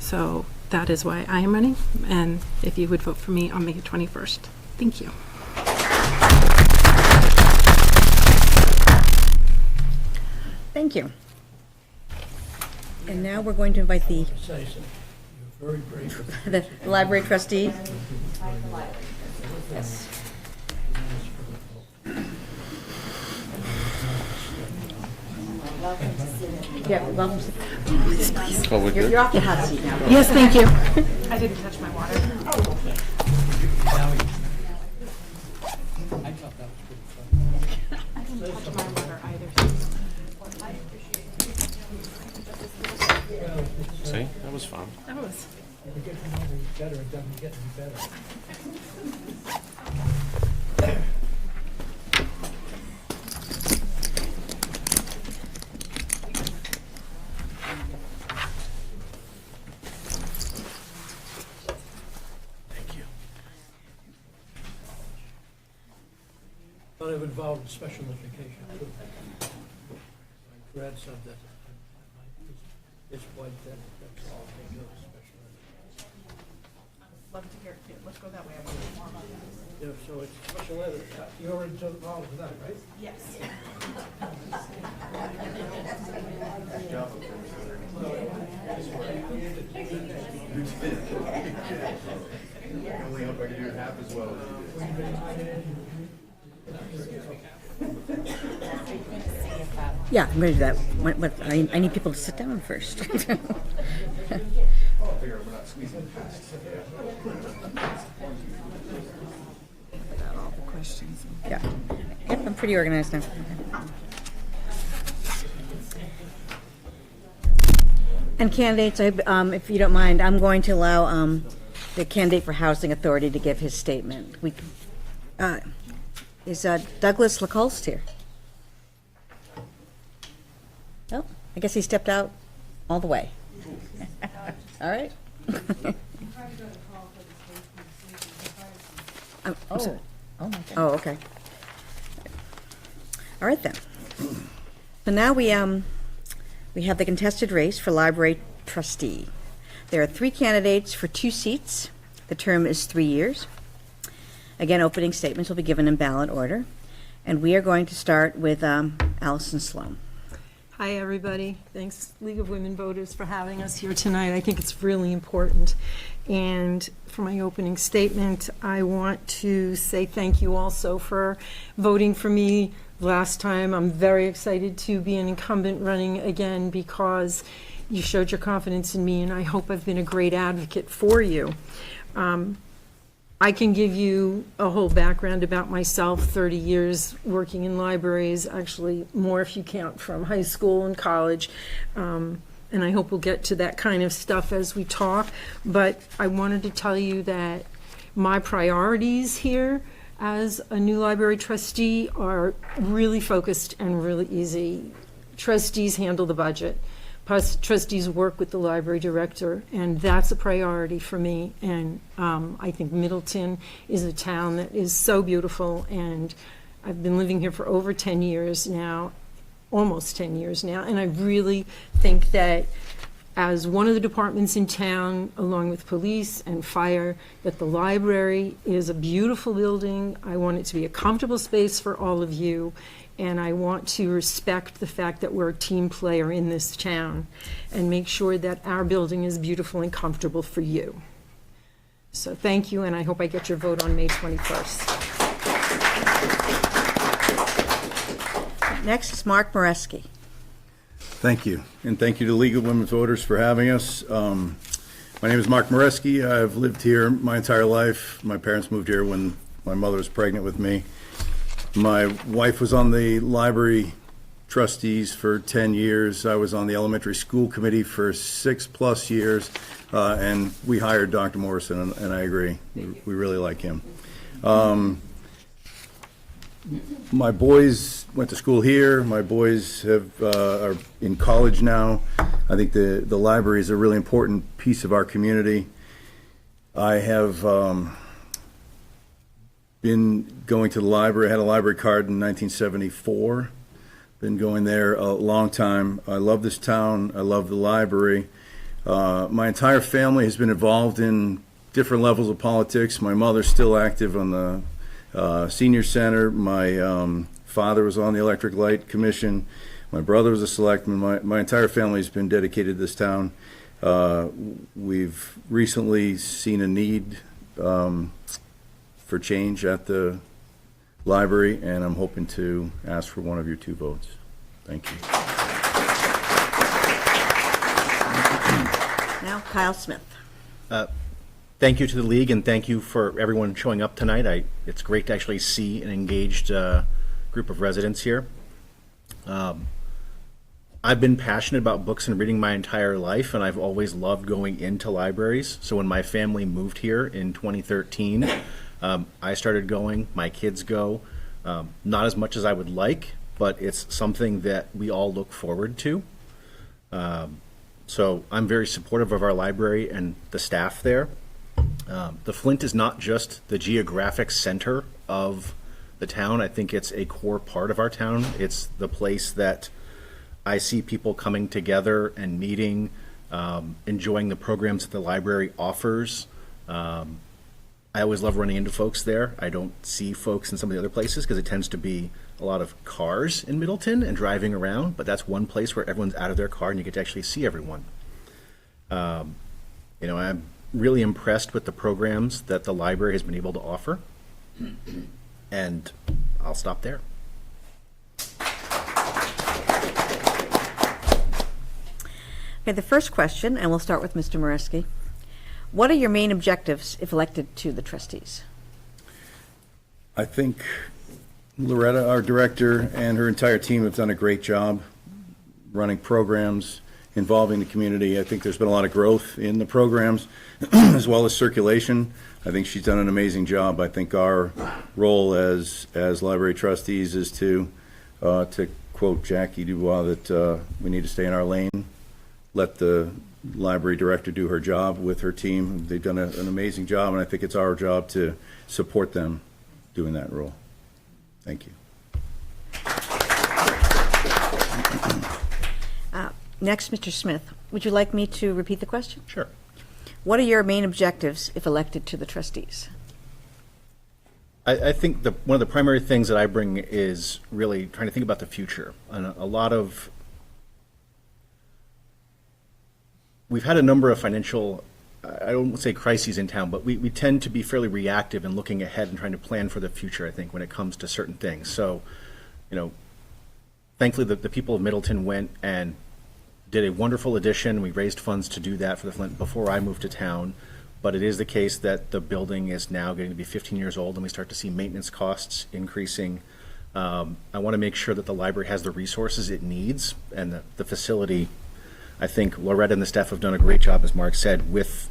So that is why I am running, and if you would vote for me on May 21st. Thank you. Thank you. And now we're going to invite the Say so. You're very brave. the library trustee. Yes. Yeah, welcome. Oh, we're good? You're off the hot seat now. Yes, thank you. I didn't touch my water. See, that was fun. That was. We get to know each other, it doesn't get any better. Thank you. I'm involved in special education too. My grandson does it. It's white, that's all they do, special education. Love to hear it. Let's go that way. Yeah, so it's special ed, you're into all of that, right? Yes. Yeah, I'm going to do that. I need people to sit down first. Yeah. Yep, I'm pretty organized now. And candidates, if you don't mind, I'm going to allow the candidate for Housing Authority to give his statement. Is Douglas LaColst here? Oh, I guess he stepped out all the way. All right. I'm sorry. Oh, my God. Oh, okay. All right then. So now we have the contested race for library trustee. There are 3 candidates for 2 seats. The term is 3 years. Again, opening statements will be given in ballot order. And we are going to start with Allison Sloan. Hi, everybody. Thanks, League of Women Voters, for having us here tonight. I think it's really important. And for my opening statement, I want to say thank you also for voting for me last time. I'm very excited to be an incumbent running again because you showed your confidence in me, and I hope I've been a great advocate for you. I can give you a whole background about myself, 30 years working in libraries, actually more if you count from high school and college. And I hope we'll get to that kind of stuff as we talk. But I wanted to tell you that my priorities here as a new library trustee are really focused and really easy. Trustees handle the budget. Trustees work with the library director, and that's a priority for me. And I think Middleton is a town that is so beautiful, and I've been living here for over 10 years now, almost 10 years now, and I really think that as one of the departments in town, along with police and fire, that the library is a beautiful building. I want it to be a comfortable space for all of you, and I want to respect the fact that we're a team player in this town and make sure that our building is beautiful and comfortable for you. So thank you, and I hope I get your vote on May 21st. Next is Mark Moreski. Thank you, and thank you to League of Women Voters for having us. My name is Mark Moreski. I've lived here my entire life. My parents moved here when my mother was pregnant with me. My wife was on the library trustees for 10 years. I was on the elementary school committee for 6+ years, and we hired Dr. Morrison, and I agree. We really like him. My boys went to school here. My boys are in college now. I think the library is a really important piece of our community. I have been going to the library. I had a library card in 1974. Been going there a long time. I love this town. I love the library. My entire family has been involved in different levels of politics. My mother's still active on the senior center. My father was on the Electric Light Commission. My brother was a selectman. My entire family has been dedicated to this town. We've recently seen a need for change at the library, and I'm hoping to ask for one of your 2 votes. Thank you. Now, Kyle Smith. Thank you to the league, and thank you for everyone showing up tonight. It's great to actually see an engaged group of residents here. I've been passionate about books and reading my entire life, and I've always loved going into libraries. So when my family moved here in 2013, I started going. My kids go. Not as much as I would like, but it's something that we all look forward to. So I'm very supportive of our library and the staff there. The Flint is not just the geographic center of the town. I think it's a core part of our town. It's the place that I see people coming together and meeting, enjoying the programs that the library offers. I always love running into folks there. I don't see folks in some of the other places because it tends to be a lot of cars in Middleton and driving around, but that's one place where everyone's out of their car and you get to actually see everyone. I'm really impressed with the programs that the library has been able to offer, and I'll stop there. Okay, the first question, and we'll start with Mr. Moreski. What are your main objectives if elected to the trustees? I think Loretta, our director, and her entire team have done a great job running programs, involving the community. I think there's been a lot of growth in the programs as well as circulation. I think she's done an amazing job. I think our role as library trustees is to quote Jackie Dubois, that we need to stay in our lane, let the library director do her job with her team. They've done an amazing job, and I think it's our job to support them doing that role. Thank you. Next, Mr. Smith. Would you like me to repeat the question? Sure. What are your main objectives if elected to the trustees? I think one of the primary things that I bring is really trying to think about the future. And we've had a number of financial, I don't want to say crises in town, but we tend to be fairly reactive in looking ahead and trying to plan for the future, I think, when it comes to certain things. So, thankfully the people of Middleton went and did a wonderful addition. We raised funds to do that for the Flint before I moved to town. But it is the case that the building is now getting to be 15 years old, and we start to see maintenance costs increasing. I want to make sure that the library has the resources it needs, and the facility. I think Loretta and the staff have done a great job, as Mark said, with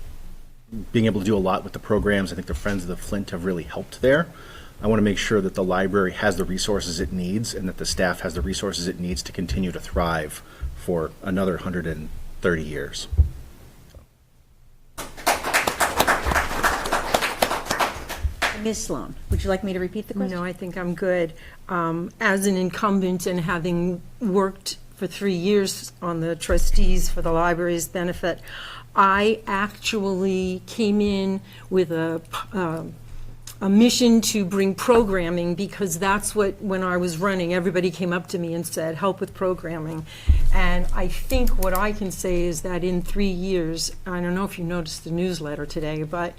being able to do a lot with the programs. I think the Friends of the Flint have really helped there. I want to make sure that the library has the resources it needs and that the staff has the resources it needs to continue to thrive for another 130 years. Ms. Sloan, would you like me to repeat the question? No, I think I'm good. As an incumbent and having worked for 3 years on the trustees for the library's benefit, I actually came in with a mission to bring programming, because that's what, when I was running, everybody came up to me and said, help with programming. And I think what I can say is that in 3 years, I don't know if you noticed the newsletter today, but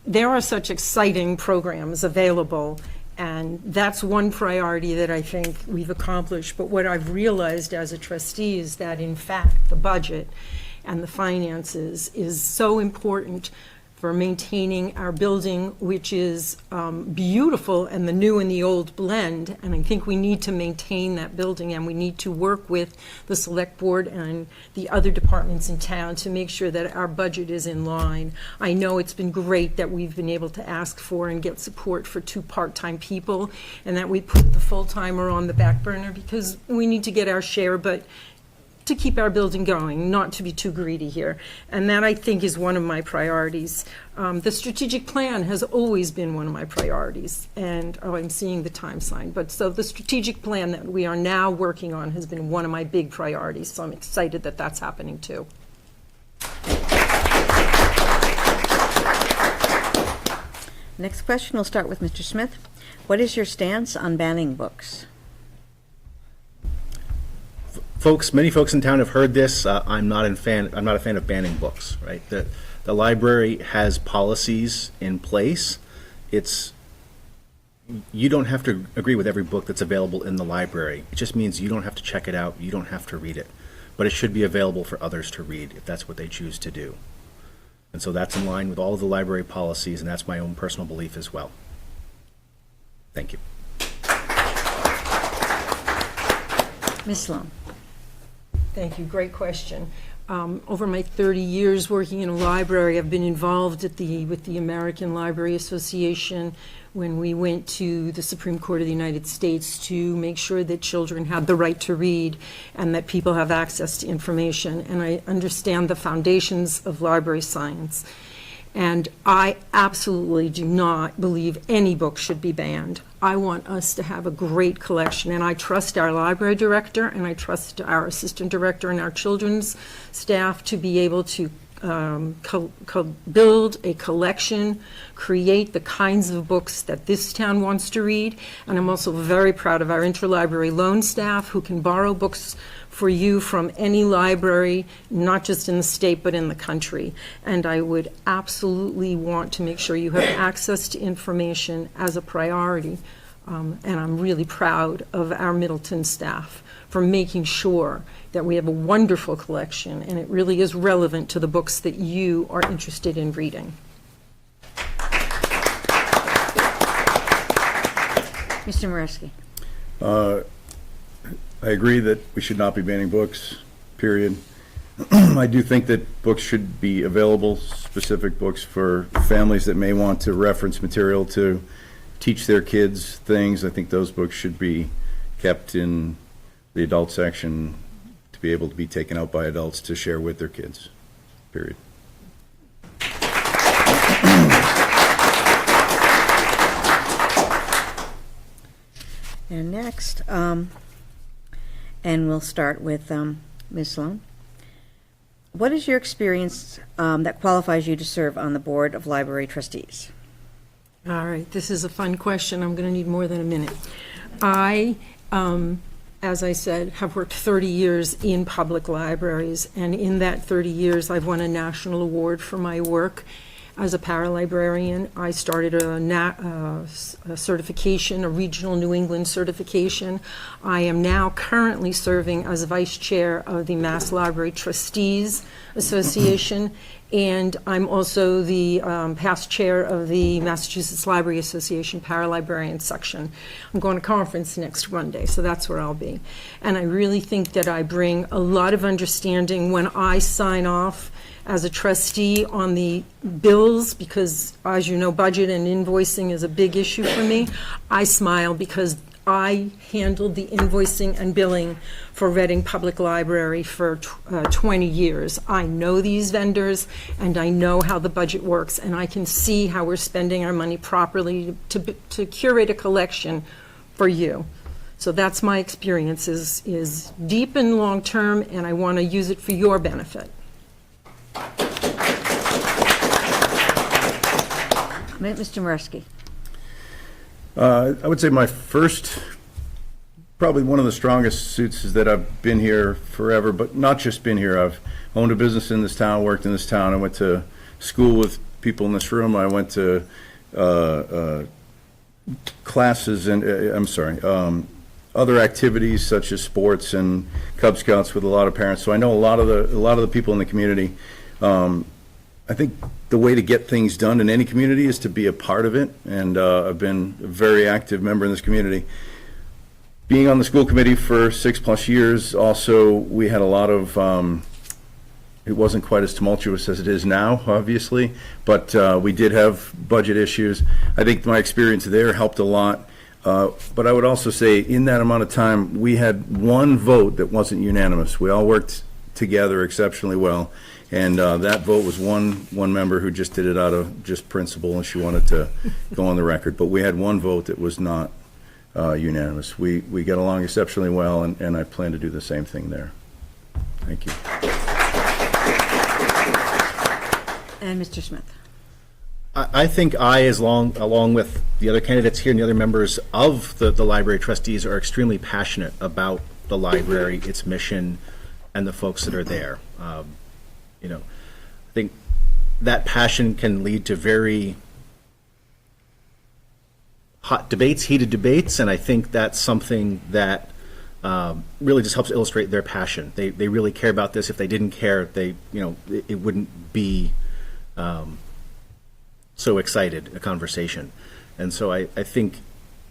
there are such exciting programs available, and that's one priority that I think we've accomplished. But what I've realized as a trustee is that, in fact, the budget and the finances is so important for maintaining our building, which is beautiful, and the new and the old blend. And I think we need to maintain that building, and we need to work with the select board and the other departments in town to make sure that our budget is in line. I know it's been great that we've been able to ask for and get support for 2 part-time people, and that we put the full-timer on the back burner, because we need to get our share, but to keep our building going, not to be too greedy here. And that, I think, is one of my priorities. The strategic plan has always been one of my priorities, and, I'm seeing the time sign. But so the strategic plan that we are now working on has been one of my big priorities, so I'm excited that that's happening too. Next question, we'll start with Mr. Smith. What is your stance on banning books? Many folks in town have heard this. I'm not a fan of banning books, right? The library has policies in place. You don't have to agree with every book that's available in the library. It just means you don't have to check it out. You don't have to read it. But it should be available for others to read if that's what they choose to do. And so that's in line with all of the library policies, and that's my own personal belief as well. Thank you. Ms. Sloan. Thank you. Great question. Over my 30 years working in a library, I've been involved with the American Library Association when we went to the Supreme Court of the United States to make sure that children had the right to read and that people have access to information. And I understand the foundations of library science. And I absolutely do not believe any book should be banned. I want us to have a great collection, and I trust our library director, and I trust our assistant director and our children's staff to be able to build a collection, create the kinds of books that this town wants to read. And I'm also very proud of our interlibrary loan staff who can borrow books for you from any library, not just in the state, but in the country. And I would absolutely want to make sure you have access to information as a priority. And I'm really proud of our Middleton staff for making sure that we have a wonderful collection, and it really is relevant to the books that you are interested in reading. Mr. Moreski. I agree that we should not be banning books, period. I do think that books should be available, specific books for families that may want to reference material to teach their kids things. I think those books should be kept in the adult section to be able to be taken out by adults to share with their kids, period. And next, and we'll start with Ms. Sloan. What is your experience that qualifies you to serve on the Board of Library Trustees? All right, this is a fun question. I'm going to need more than a minute. I, as I said, have worked 30 years in public libraries, and in that 30 years, I've won a national award for my work as a paralibrarian. I started a certification, a regional New England certification. I am now currently serving as vice chair of the Mass Library Trustees Association, and I'm also the past chair of the Massachusetts Library Association Paralibrarian section. I'm going to conference next Monday, so that's where I'll be. And I really think that I bring a lot of understanding when I sign off as a trustee on the bills, because as you know, budget and invoicing is a big issue for me. I smile because I handled the invoicing and billing for Reading Public Library for 20 years. I know these vendors, and I know how the budget works, and I can see how we're spending our money properly to curate a collection for you. So that's my experience, is deep and long-term, and I want to use it for your benefit. Mr. Moreski. I would say my first, probably one of the strongest suits is that I've been here forever, but not just been here. I've owned a business in this town, worked in this town. I went to school with people in this room. I went to classes and, other activities such as sports and Cub Scouts with a lot of parents. So I know a lot of the people in the community. I think the way to get things done in any community is to be a part of it, and I've been a very active member in this community. Being on the school committee for 6+ years, also, we had a lot of, it wasn't quite as tumultuous as it is now, obviously, but we did have budget issues. I think my experience there helped a lot. But I would also say, in that amount of time, we had one vote that wasn't unanimous. We all worked together exceptionally well, and that vote was one member who just did it out of just principle, and she wanted to go on the record. But we had one vote that was not unanimous. We get along exceptionally well, and I plan to do the same thing there. Thank you. And Mr. Smith. I think along with the other candidates here and the other members of the library trustees, are extremely passionate about the library, its mission, and the folks that are there. You know, I think that passion can lead to very hot debates, heated debates, and I think that's something that really just helps illustrate their passion. They really care about this. If they didn't care, it wouldn't be so excited a conversation. And so I think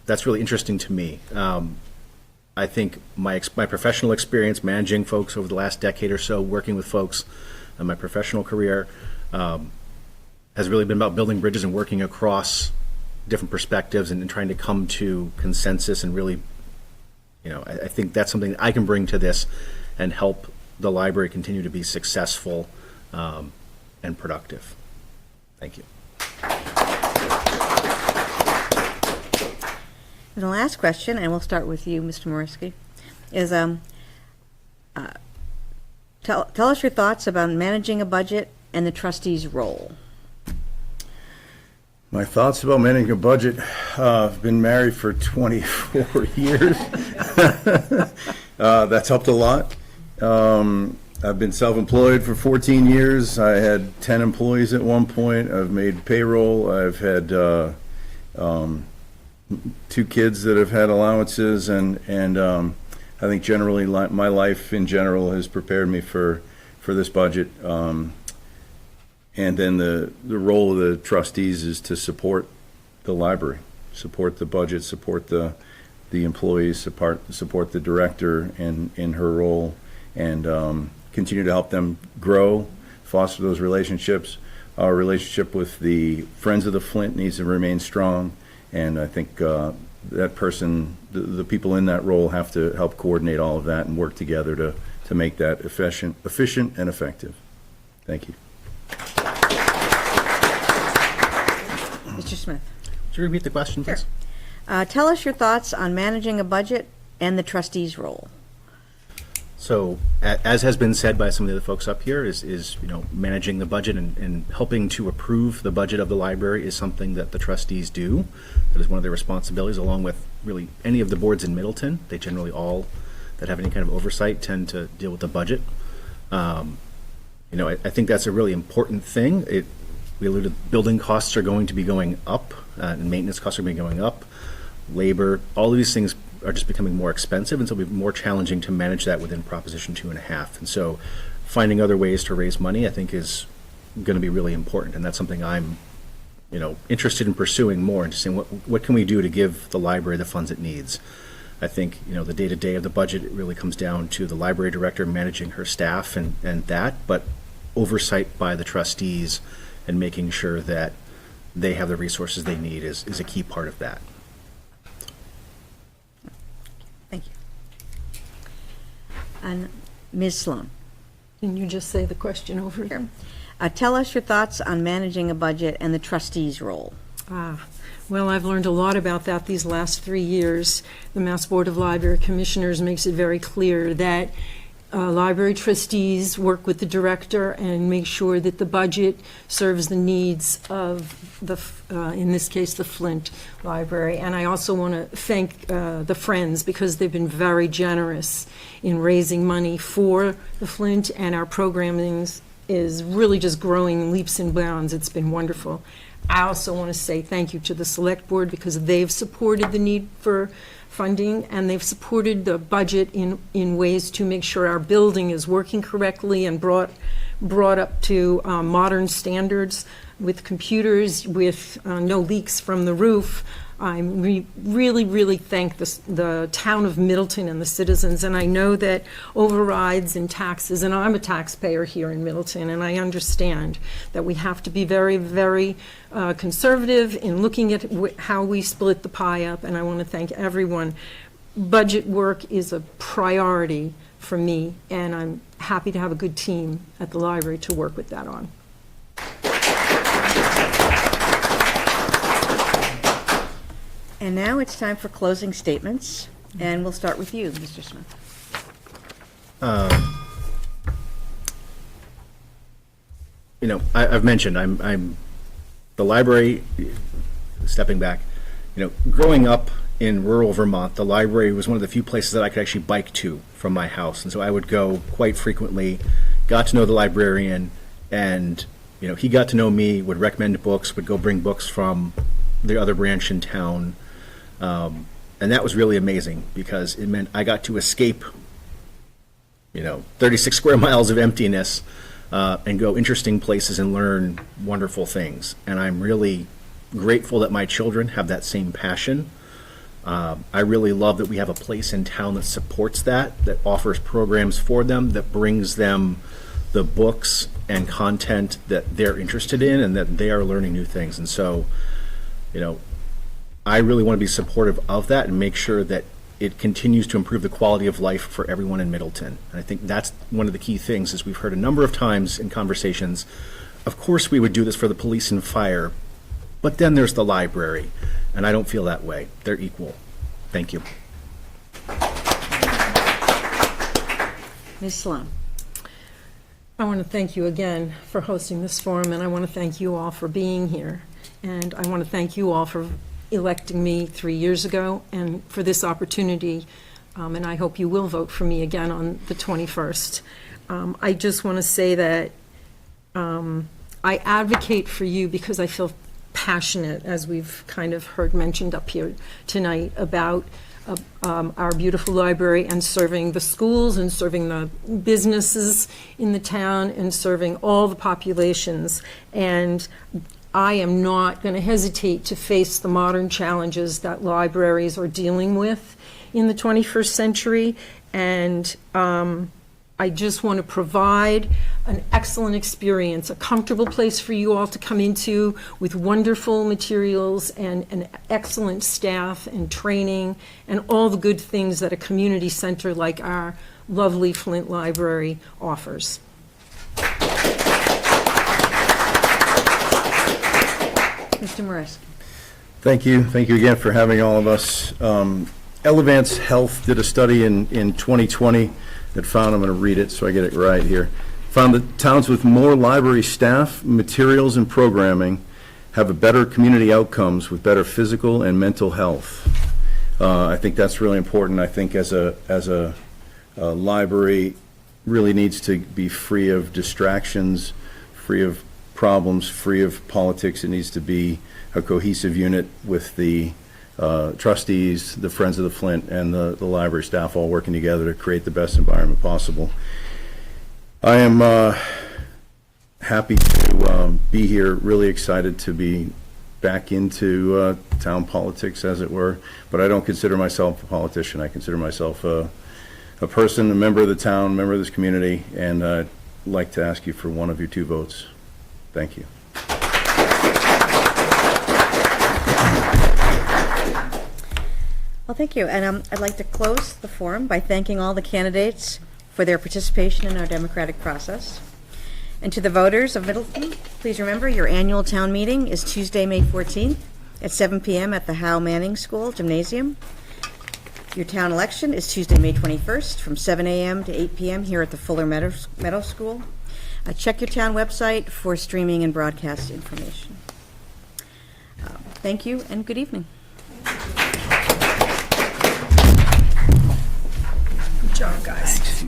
that's really interesting to me. I think my professional experience managing folks over the last decade or so, working with folks in my professional career, has really been about building bridges and working across different perspectives and trying to come to consensus, and really, I think that's something that I can bring to this and help the library continue to be successful and productive. Thank you. And the last question, and we'll start with you, Mr. Morisky, is tell us your thoughts about managing a budget and the trustee's role. My thoughts about managing a budget, I've been married for 24 years. That's helped a lot. I've been self-employed for 14 years. I had 10 employees at one point. I've made payroll. I've had 2 kids that have had allowances, and I think generally my life in general has prepared me for this budget. And then the role of the trustees is to support the library, support the budget, support the employees, support the director in her role, and continue to help them grow, foster those relationships. Our relationship with the Friends of the Flint needs to remain strong, and I think that person, the people in that role, have to help coordinate all of that and work together to make that efficient and effective. Thank you. Mr. Smith. Would you repeat the question, please? Sure. Tell us your thoughts on managing a budget and the trustee's role. So, as has been said by some of the other folks up here, is managing the budget and helping to approve the budget of the library is something that the trustees do. That is one of their responsibilities, along with really any of the boards in Middleton. They generally all that have any kind of oversight tend to deal with the budget. I think that's a really important thing. We alluded, building costs are going to be going up, and maintenance costs are going to be going up. Labor, all of these things are just becoming more expensive, and so it'll be more challenging to manage that within Proposition 2.5. And so finding other ways to raise money, I think, is going to be really important, and that's something I'm interested in pursuing more, and just saying what can we do to give the library the funds it needs. I think the day-to-day of the budget, it really comes down to the library director managing her staff and that, but oversight by the trustees and making sure that they have the resources they need is a key part of that. Thank you. And Ms. Sloan. Can you just say the question over here? Tell us your thoughts on managing a budget and the trustee's role. Well, I've learned a lot about that these last 3 years. The Mass Board of Library Commissioners makes it very clear that library trustees work with the director and make sure that the budget serves the needs of in this case, the Flint Library. And I also want to thank the Friends, because they've been very generous in raising money for the Flint, and our programming is really just growing leaps and bounds. It's been wonderful. I also want to say thank you to the Select Board, because they've supported the need for funding, and they've supported the budget in ways to make sure our building is working correctly and brought up to modern standards. with computers, with no leaks from the roof. I really, really thank the town of Middleton and the citizens, and I know that overrides and taxes, and I'm a taxpayer here in Middleton, and I understand that we have to be very, very conservative in looking at how we split the pie up, and I want to thank everyone. Budget work is a priority for me, and I'm happy to have a good team at the library to work with that on. And now it's time for closing statements, and we'll start with you, Mr. Smith. You know, I've mentioned, I'm the library, stepping back, you know, growing up in rural Vermont, the library was one of the few places that I could actually bike to from my house. And so I would go quite frequently, got to know the librarian, and, you know, he got to know me, would recommend books, would go bring books from the other branch in town. And that was really amazing because it meant I got to escape, you know, 36 square miles of emptiness and go interesting places and learn wonderful things. And I'm really grateful that my children have that same passion. I really love that we have a place in town that supports that offers programs for them, that brings them the books and content that they're interested in and that they are learning new things. And so, you know, I really want to be supportive of that and make sure that it continues to improve the quality of life for everyone in Middleton. And I think that's one of the key things, as we've heard a number of times in conversations. Of course we would do this for the police and fire, but then there's the library, and I don't feel that way. They're equal. Thank you. Ms. Sloan. I want to thank you again for hosting this forum, and I want to thank you all for being here. And I want to thank you all for electing me 3 years ago and for this opportunity, and I hope you will vote for me again on the 21st. I just want to say that I advocate for you because I feel passionate, as we've kind of heard mentioned up here tonight, about our beautiful library and serving the schools and serving the businesses in the town and serving all the populations. And I am not going to hesitate to face the modern challenges that libraries are dealing with in the 21st century. And I just want to provide an excellent experience, a comfortable place for you all to come into with wonderful materials and an excellent staff and training and all the good things that a community center like our lovely Flint Library offers. Mr. Moreski. Thank you. Thank you again for having all of us. Elevance Health did a study in 2020 that found, I'm going to read it so I get it right here, found that towns with more library staff, materials, and programming have a better community outcomes with better physical and mental health. I think that's really important. I think as a library really needs to be free of distractions, free of problems, free of politics. It needs to be a cohesive unit with the trustees, the Friends of the Flint, and the library staff all working together to create the best environment possible. I am happy to be here, really excited to be back into town politics, as it were, but I don't consider myself a politician. I consider myself a person, a member of the town, a member of this community, and I'd like to ask you for one of your 2 votes. Thank you. Well, thank you. And I'd like to close the forum by thanking all the candidates for their participation in our democratic process. And to the voters of Middleton, please remember your annual town meeting is Tuesday, May 14th at 7 p.m. at the Hal Manning School Gymnasium. Your town election is Tuesday, May 21st from 7 a.m. to 8 p.m. here at the Fuller Meadow School. Check your town website for streaming and broadcast information. Thank you and good evening. Good job, guys.